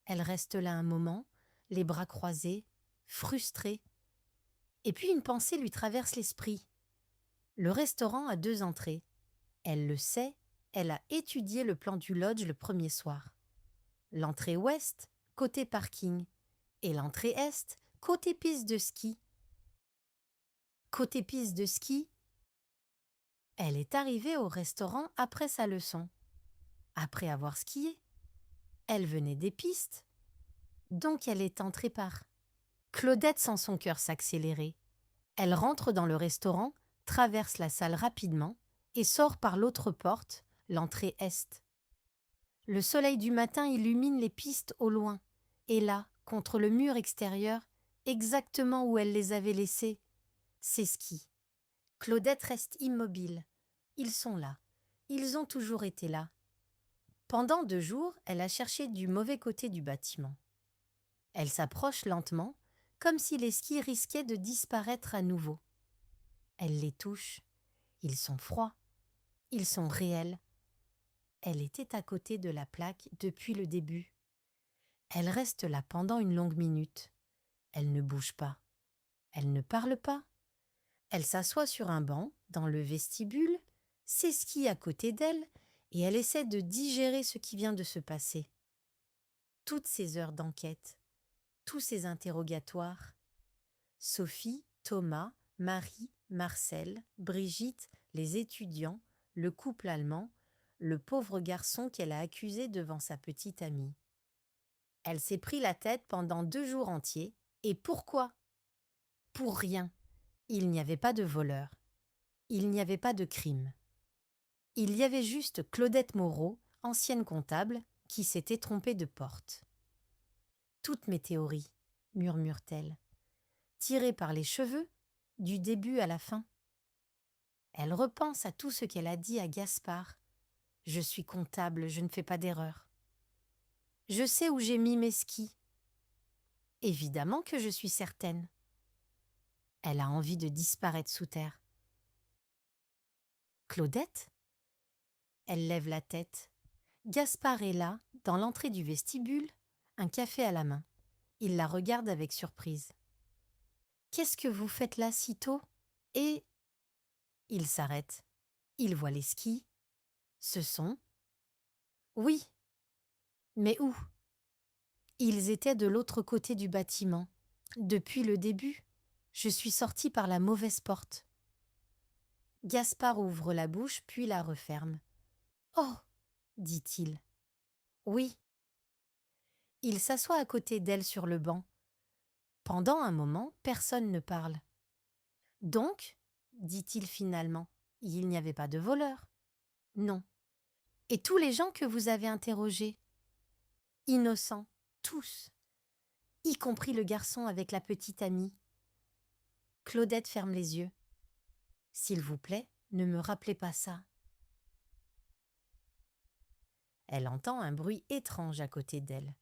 Elle reste là un moment, les bras croisés, frustrée. Et puis une pensée lui traverse l'esprit. Le restaurant a 2 entrées. Elle le sait, elle a étudié le plan du lodge le premier soir. L'entrée ouest, côté parking, et l'entrée est, côté piste de ski. Côté piste de ski, elle est arrivée au restaurant après sa leçon. Après avoir skié. Elle venait des pistes. Donc elle est entrée par. Claudette sent son cœur s'accélérer. Elle rentre dans le restaurant, traverse la salle rapidement et sort par l'autre porte, l'entrée est. Le soleil du matin illumine les pistes au loin, et là, contre le mur extérieur, exactement où elle les avait laissés, ses skis. Claudette reste immobile. Ils sont là. Ils ont toujours été là. Pendant 2 jours, elle a cherché du mauvais côté du bâtiment. Elle s'approche lentement, comme si les skis risquaient de disparaître à nouveau. Elle les touche. Ils sont froids. Ils sont réels. Elle était à côté de la plaque depuis le début. Elle reste là pendant une longue minute. Elle ne bouge pas. Elle ne parle pas. Elle s'assoit sur un banc, dans le vestibule, ses skis à côté d'elle, et elle essaie de digérer ce qui vient de se passer. Toutes ces heures d'enquête, tous ces interrogatoires. Sophie, Thomas, Marie, Marcel, Brigitte, les étudiants, le couple allemand, le pauvre garçon qu'elle a accusé devant sa petite amie. Elle s'est pris la tête pendant 2 jours entiers. Et pourquoi? Pour rien. Il n'y avait pas de voleur. Il n'y avait pas de crime. Il y avait juste Claudette Moreau, ancienne comptable, qui s'était trompée de porte. Toutes mes théories, murmure-t-elle, tirées par les cheveux, du début à la fin. Elle repense à tout ce qu'elle a dit à Gaspard. Je suis comptable, je ne fais pas d'erreur. Je sais où j'ai mis mes skis. Évidemment que je suis certaine. Elle a envie de disparaître sous terre. Claudette? Elle lève la tête. Gaspard est là, dans l'entrée du vestibule, un café à la main. Il la regarde avec surprise. « Qu'est-ce que vous faites là si tôt ?» Et... Il s'arrête. Il voit les skis. Ce sont... Oui. Mais où? Ils étaient de l'autre côté du bâtiment. Depuis le début, je suis sortie par la mauvaise porte. Gaspard ouvre la bouche puis la referme. « Oh !» dit-il. « Oui. » Il s'assoit à côté d'elle sur le banc. Pendant un moment, personne ne parle. « Donc, dit-il finalement, il n'y avait pas de voleur. »« Non. »« Et tous les gens que vous avez interrogés ? » « Innocents, tous. y compris le garçon avec la petite amie. Claudette ferme les yeux. S'il vous plaît, ne me rappelez pas ça. Elle entend un bruit étrange à côté d'elle.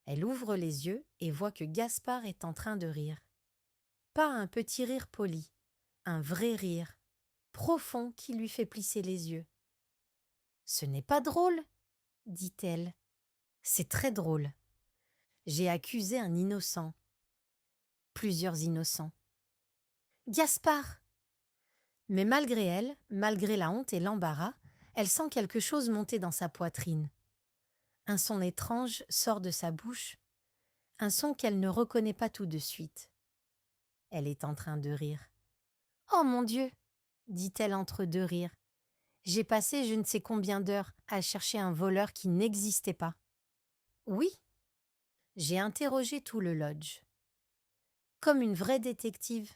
Elle ouvre les yeux et voit que Gaspard est en train de rire. Pas un petit rire poli, un vrai rire, profond qui lui fait plisser les yeux. « Ce n'est pas drôle, dit-elle. C'est très drôle. J'ai accusé un innocent. Plusieurs innocents. Gaspard ! Mais malgré elle, malgré la honte et l'embarras, elle sent quelque chose monter dans sa poitrine. Un son étrange sort de sa bouche, un son qu'elle ne reconnaît pas tout de suite. Elle est en train de rire. « Oh mon Dieu !» dit-elle entre deux rires. « J'ai passé je ne sais combien d'heures à chercher un voleur qui n'existait pas. » « Oui, j'ai interrogé tout le lodge. Comme une vraie détective.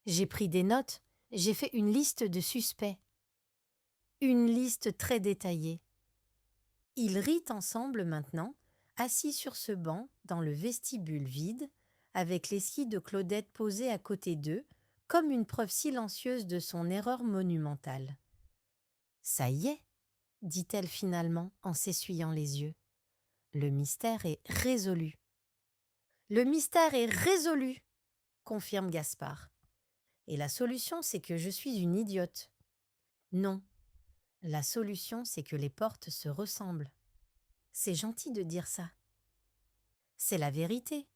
J'ai pris des notes, j'ai fait une liste de suspects. Une liste très détaillée. » Ils rient ensemble maintenant, assis sur ce banc dans le vestibule vide, avec les skis de Claudette posés à côté d'eux, comme une preuve silencieuse de son erreur monumentale. « Ça y est, dit-elle finalement en s'essuyant les yeux. Le mystère est résolu. Le mystère est résolu, confirme Gaspard. Et la solution, c'est que je suis une idiote. Non, la solution, c'est que les portes se ressemblent. C'est gentil de dire ça. C'est la vérité.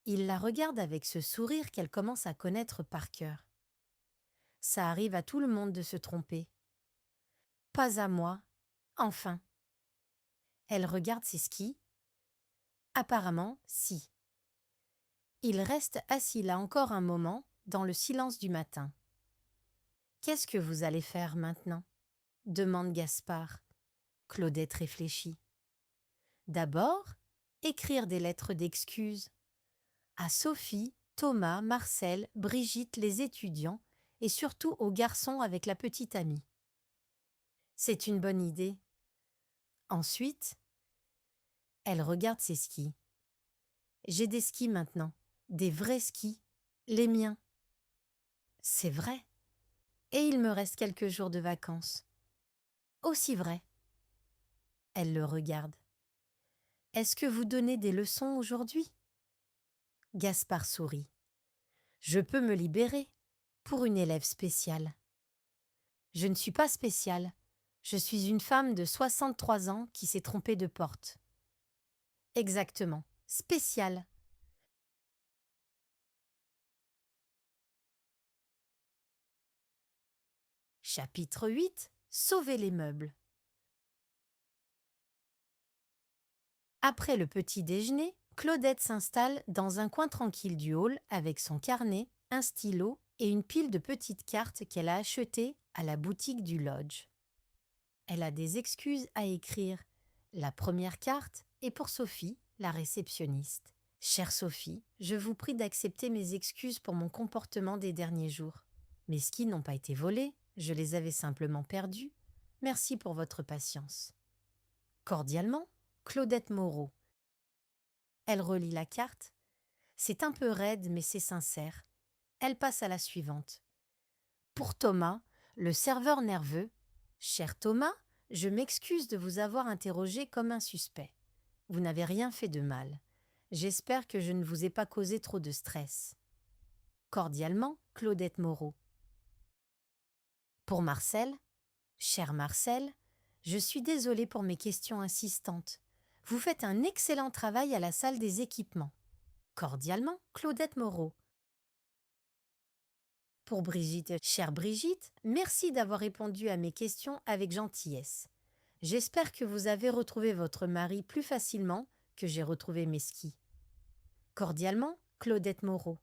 Il la regarde avec ce sourire qu'elle commence à connaître par cœur. Ça arrive à tout le monde de se tromper. Pas à moi, enfin. Elle regarde ses skis. Apparemment, si. Il reste assis là encore un moment, dans le silence du matin. « Qu'est-ce que vous allez faire maintenant ?» demande Gaspard. Claudette réfléchit. « D'abord, écrire des lettres d'excuses. À Sophie, Thomas, Marcel, Brigitte, les étudiants, et surtout aux garçons avec la petite amie. C'est une bonne idée. Ensuite, elle regarde ses skis. J'ai des skis maintenant, des vrais skis, les miens. C'est vrai. Et il me reste quelques jours de vacances. Aussi vrai. Elle le regarde. Est-ce que vous donnez des leçons aujourd'hui ? Gaspard sourit. Je peux me libérer pour une élève spéciale. Je ne suis pas spéciale. Je suis une femme de 63 ans qui s'est trompée de porte. Exactement, spéciale. Chapitre 8. Sauver les meubles. Après le petit déjeuner, Claudette s'installe dans un coin tranquille du hall avec son carnet, un stylo et une pile de petites cartes qu'elle a achetées à la boutique du lodge. Elle a des excuses à écrire. La première carte est pour Sophie, la réceptionniste. « Chère Sophie, je vous prie d'accepter mes excuses pour mon comportement des derniers jours. Mes skis n'ont pas été volés, je les avais simplement perdus. Merci pour votre patience. Cordialement, Claudette Moreau. » Elle relit la carte. C'est un peu raide, mais c'est sincère. Elle passe à la suivante. Pour Thomas, le serveur nerveux. « Cher Thomas, je m'excuse de vous avoir interrogé comme un suspect. Vous n'avez rien fait de mal. J'espère que je ne vous ai pas causé trop de stress. Cordialement, Claudette Moreau. » Pour Marcel. « Cher Marcel, je suis désolée pour mes questions insistantes. Vous faites un excellent travail à la salle des équipements. Cordialement, Claudette Moreau. » Pour Brigitte. « Chère Brigitte, merci d'avoir répondu à mes questions avec gentillesse. J'espère que vous avez retrouvé votre mari plus facilement que j'ai retrouvé mes skis. Cordialement, Claudette Moreau. »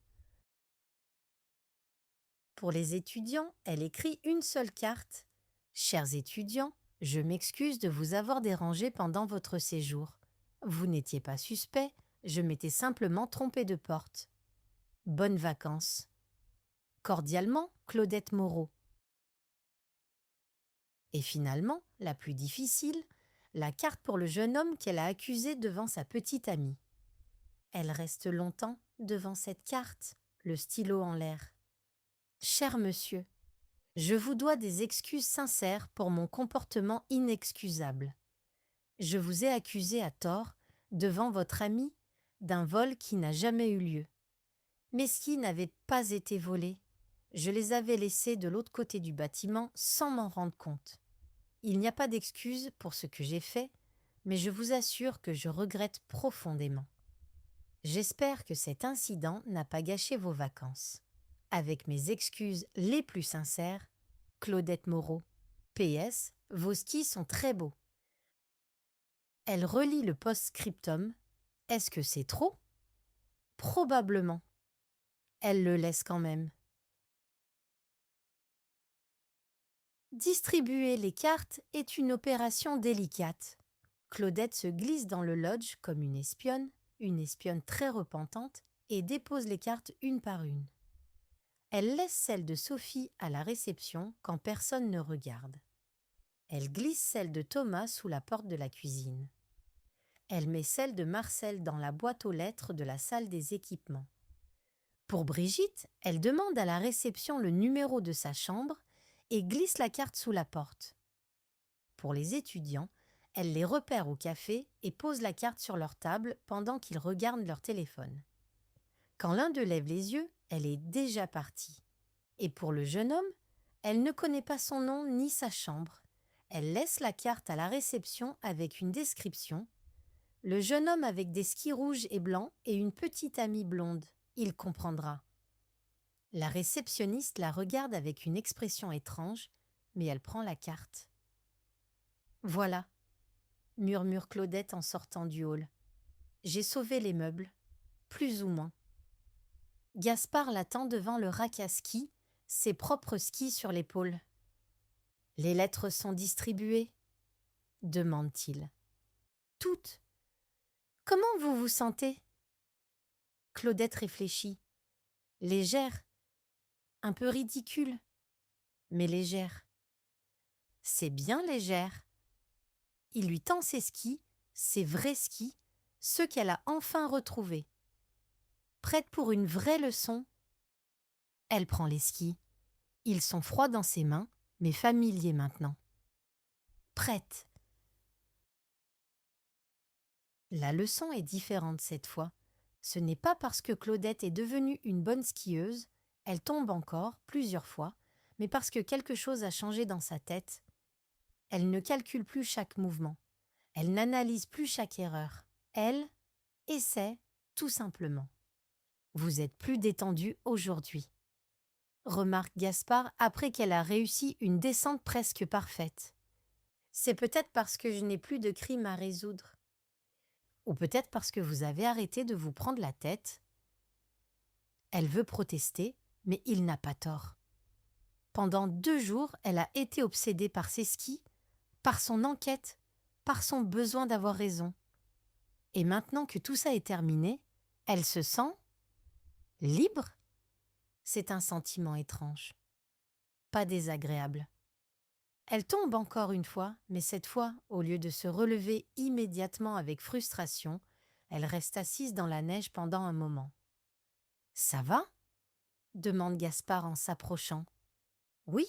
Pour les étudiants, elle écrit une seule carte. « Chers étudiants, je m'excuse de vous avoir dérangé pendant votre séjour. Vous n'étiez pas suspect, je m'étais simplement trompée de porte. Bonnes vacances. » Cordialement, Claudette Moreau. Et finalement, la plus difficile, la carte pour le jeune homme qu'elle a accusé devant sa petite amie. Elle reste longtemps devant cette carte, le stylo en l'air. Cher monsieur, je vous dois des excuses sincères pour mon comportement inexcusable. Je vous ai accusé à tort, devant votre ami, d'un vol qui n'a jamais eu lieu. Mes skis n'avaient pas été volés. Je les avais laissés de l'autre côté du bâtiment sans m'en rendre compte. Il n'y a pas d'excuse pour ce que j'ai fait, mais je vous assure que je regrette profondément. J'espère que cet incident n'a pas gâché vos vacances. Avec mes excuses les plus sincères, Claudette Moreau. PS, vos skis sont très beaux. Elle relit le post-scriptum. Est-ce que c'est trop? Probablement. Elle le laisse quand même. Distribuer les cartes est une opération délicate. Claudette se glisse dans le lodge comme une espionne très repentante, et dépose les cartes une par une. Elle laisse celle de Sophie à la réception quand personne ne regarde. Elle glisse celle de Thomas sous la porte de la cuisine. Elle met celle de Marcel dans la boîte aux lettres de la salle des équipements. Pour Brigitte, elle demande à la réception le numéro de sa chambre et glisse la carte sous la porte. Pour les étudiants, elle les repère au café et pose la carte sur leur table pendant qu'ils regardent leur téléphone. Quand l'un d'eux lève les yeux, elle est déjà partie. Et pour le jeune homme, elle ne connaît pas son nom ni sa chambre. Elle laisse la carte à la réception avec une description. Le jeune homme avec des skis rouges et blancs et une petite amie blonde. Il comprendra. La réceptionniste la regarde avec une expression étrange, mais elle prend la carte. « Voilà », murmure Claudette en sortant du hall. « J'ai sauvé les meubles, plus ou moins. » Gaspard l'attend devant le rack à skis, ses propres skis sur l'épaule. « Les lettres sont distribuées ?» demande-t-il. « Toutes. Comment vous vous sentez ?» Claudette réfléchit. Légère, un peu ridicule, mais légère. C'est bien légère. Il lui tend ses skis, ses vrais skis, ceux qu'elle a enfin retrouvés. Prête pour une vraie leçon, elle prend les skis. Ils sont froids dans ses mains, mais familiers maintenant. Prête. La leçon est différente cette fois. Ce n'est pas parce que Claudette est devenue une bonne skieuse, elle tombe encore plusieurs fois, mais parce que quelque chose a changé dans sa tête. Elle ne calcule plus chaque mouvement. Elle n'analyse plus chaque erreur. Elle essaie tout simplement. Vous êtes plus détendue aujourd'hui, remarque Gaspard après qu'elle a réussi une descente presque parfaite. C'est peut-être parce que je n'ai plus de crime à résoudre. Ou peut-être parce que vous avez arrêté de vous prendre la tête. Elle veut protester, mais il n'a pas tort. Pendant 2 jours, elle a été obsédée par ses skis, par son enquête, par son besoin d'avoir raison. Et maintenant que tout ça est terminé, elle se sent libre. C'est un sentiment étrange, pas désagréable. Elle tombe encore une fois, mais cette fois, au lieu de se relever immédiatement avec frustration, elle reste assise dans la neige pendant un moment. « Ça va ?» demande Gaspard en s'approchant. « Oui. »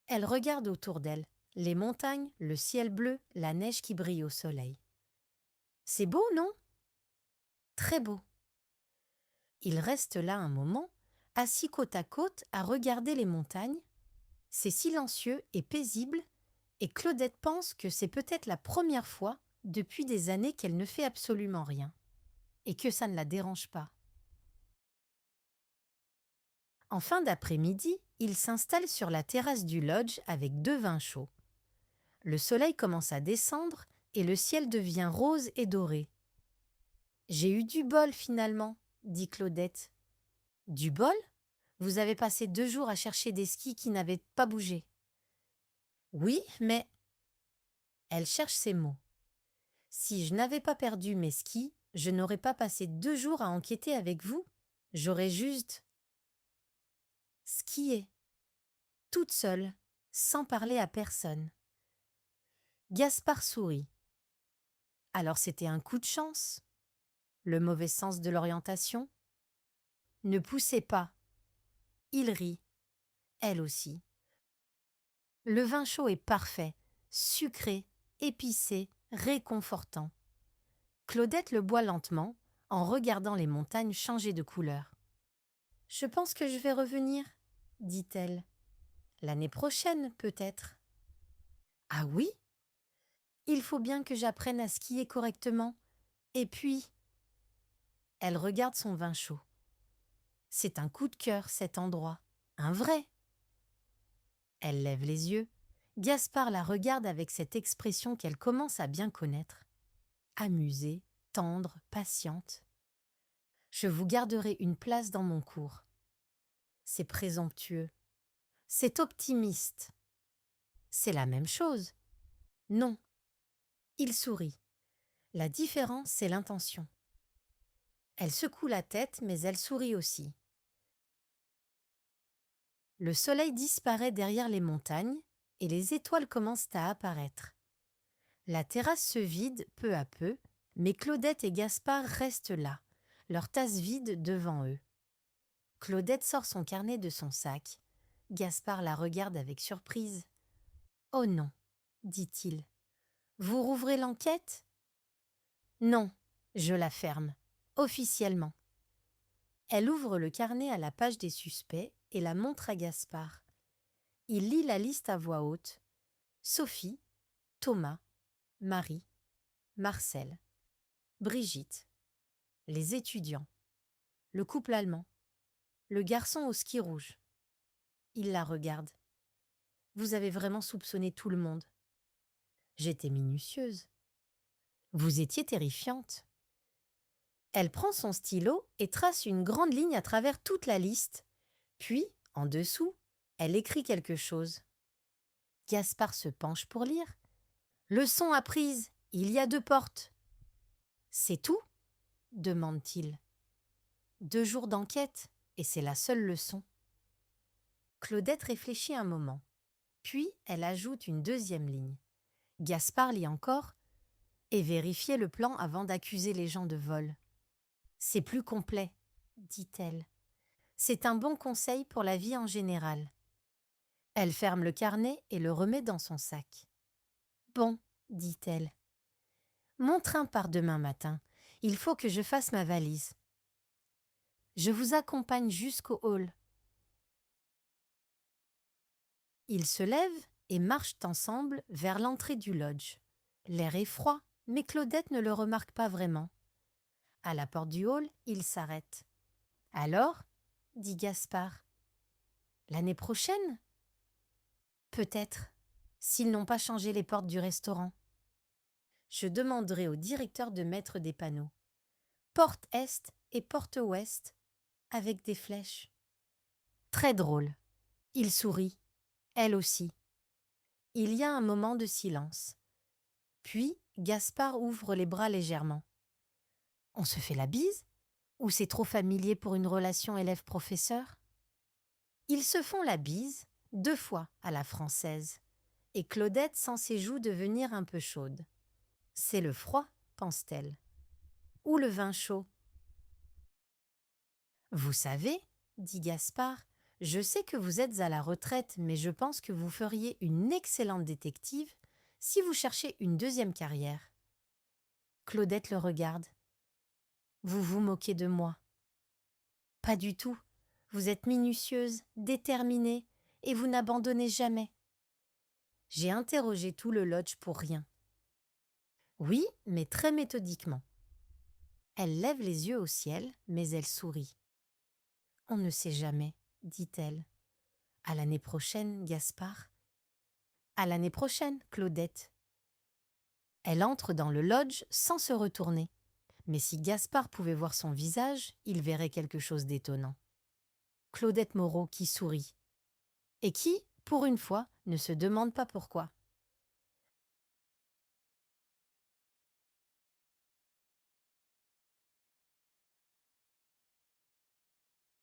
Elle regarde autour d'elle, les montagnes, le ciel bleu, la neige qui brille au soleil. « C'est beau, non ?» ?»« Très beau. » Il reste là un moment, assis côte à côte à regarder les montagnes. C'est silencieux et paisible, et Claudette pense que c'est peut-être la première fois depuis des années qu'elle ne fait absolument rien, et que ça ne la dérange pas. En fin d'après-midi, il s'installe sur la terrasse du lodge avec 2 vins chauds. Le soleil commence à descendre et le ciel devient rose et doré. « J'ai eu du bol finalement, » dit Claudette. « Du bol ? Vous avez passé 2 jours à chercher des skis qui n'avaient pas bougé. » « Oui, mais… » Elle cherche ses mots. « Si je n'avais pas perdu mes skis, je n'aurais pas passé 2 jours à enquêter avec vous. J'aurais juste… skié, toute seule, sans parler à personne. » Gaspard sourit. « Alors c'était un coup de chance ? » Le mauvais sens de l'orientation? Ne poussez pas. Il rit, elle aussi. Le vin chaud est parfait, sucré, épicé, réconfortant. Claudette le boit lentement, en regardant les montagnes changer de couleur. « Je pense que je vais revenir, dit-elle. L'année prochaine, peut-être. »« Ah oui? Il faut bien que j'apprenne à skier correctement. Et puis… » Elle regarde son vin chaud. C'est un coup de cœur, cet endroit. Un vrai. Elle lève les yeux. Gaspard la regarde avec cette expression qu'elle commence à bien connaître. Amusée, tendre, patiente. Je vous garderai une place dans mon cours. C'est présomptueux. C'est optimiste. C'est la même chose. Non. Il sourit. La différence, c'est l'intention. Elle secoue la tête, mais elle sourit aussi. Le soleil disparaît derrière les montagnes et les étoiles commencent à apparaître. La terrasse se vide peu à peu, mais Claudette et Gaspard restent là, leur tasse vide devant eux. Claudette sort son carnet de son sac. Gaspard la regarde avec surprise. « Oh non, dit-il. Vous rouvrez l'enquête ? » ?»« Non, je la ferme, officiellement. » Elle ouvre le carnet à la page des suspects et la montre à Gaspard. Il lit la liste à voix haute. Sophie, Thomas, Marie, Marcel, Brigitte, les étudiants, le couple allemand, le garçon au ski rouge. Il la regarde. Vous avez vraiment soupçonné tout le monde. J'étais minutieuse. Vous étiez terrifiante. Elle prend son stylo et trace une grande ligne à travers toute la liste. Puis, en dessous, elle écrit quelque chose. Gaspard se penche pour lire. Leçon apprise, il y a 2 portes. C'est tout ? Demande-t-il. 2 jours d'enquête, et c'est la seule leçon. Claudette réfléchit un moment. Puis, elle ajoute une 2e ligne. Gaspard lit encore et vérifiez le plan avant d'accuser les gens de vol. C'est plus complet, dit-elle. C'est un bon conseil pour la vie en général. Elle ferme le carnet et le remet dans son sac. Bon, dit-elle. Mon train part demain matin. Il faut que je fasse ma valise. Je vous accompagne jusqu'au hall. Ils se lèvent et marchent ensemble vers l'entrée du lodge. L'air est froid, mais Claudette ne le remarque pas vraiment. À la porte du hall, il s'arrête. « Alors ?» dit Gaspard. « L'année prochaine ? » « Peut-être, s'ils n'ont pas changé les portes du restaurant. Je demanderai au directeur de mettre des panneaux. Porte Est et porte Ouest, avec des flèches. » Très drôle. Il sourit, elle aussi. Il y a un moment de silence. Puis, Gaspard ouvre les bras légèrement. On se fait la bise ? Ou c'est trop familier pour une relation élève-professeur ? Ils se font la bise, 2 fois à la française, et Claudette sent ses joues devenir un peu chaudes. C'est le froid, pense-t-elle. Ou le vin chaud. Vous savez, dit Gaspard, je sais que vous êtes à la retraite, mais je pense que vous feriez une excellente détective si vous cherchez une 2e carrière. Claudette le regarde. Vous vous moquez de moi. Pas du tout. Vous êtes minutieuse, déterminée, et vous n'abandonnez jamais. J'ai interrogé tout le lodge pour rien. Oui, mais très méthodiquement. Elle lève les yeux au ciel, mais elle sourit. On ne sait jamais, dit-elle. À l'année prochaine, Gaspard. À l'année prochaine, Claudette. Elle entre dans le lodge sans se retourner. Mais si Gaspard pouvait voir son visage, il verrait quelque chose d'étonnant. Claudette Moreau qui sourit. Et qui, pour une fois, ne se demande pas pourquoi.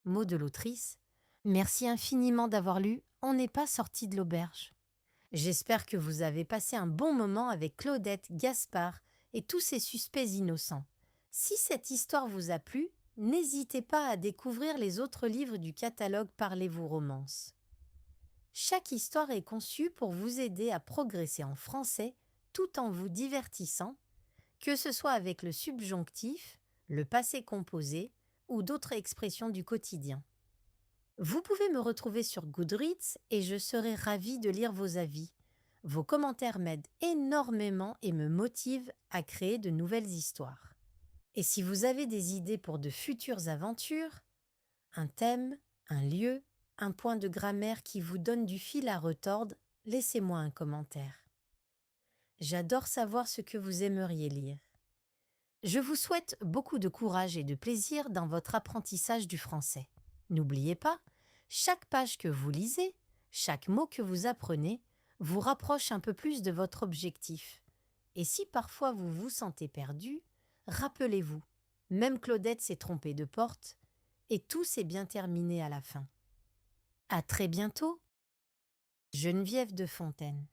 Mot de l'autrice. Merci infiniment d'avoir lu On n'est pas sorti de l'auberge. J'espère que vous avez passé un bon moment avec Claudette, Gaspard et tous ces suspects innocents. Si cette histoire vous a plu, n'hésitez pas à découvrir les autres livres du catalogue Parlez-vous romance. Chaque histoire est conçue pour vous aider à progresser en français tout en vous divertissant, que ce soit avec le subjonctif, le passé composé ou d'autres expressions du quotidien. Vous pouvez me retrouver sur Goodreads et je serai ravie de lire vos avis. Vos commentaires m'aident énormément et me motivent à créer de nouvelles histoires. Et si vous avez des idées pour de futures aventures, un thème, un lieu, un point de grammaire qui vous donne du fil à retordre, laissez-moi un commentaire. J'adore savoir ce que vous aimeriez lire. Je vous souhaite beaucoup de courage et de plaisir dans votre apprentissage du français. N'oubliez pas, chaque page que vous lisez, chaque mot que vous apprenez, vous rapproche un peu plus de votre objectif. Et si parfois vous vous sentez perdu, rappelez-vous, même Claudette s'est trompée de porte, et tout s'est bien terminé à la fin. À très bientôt, Geneviève de Fontaine.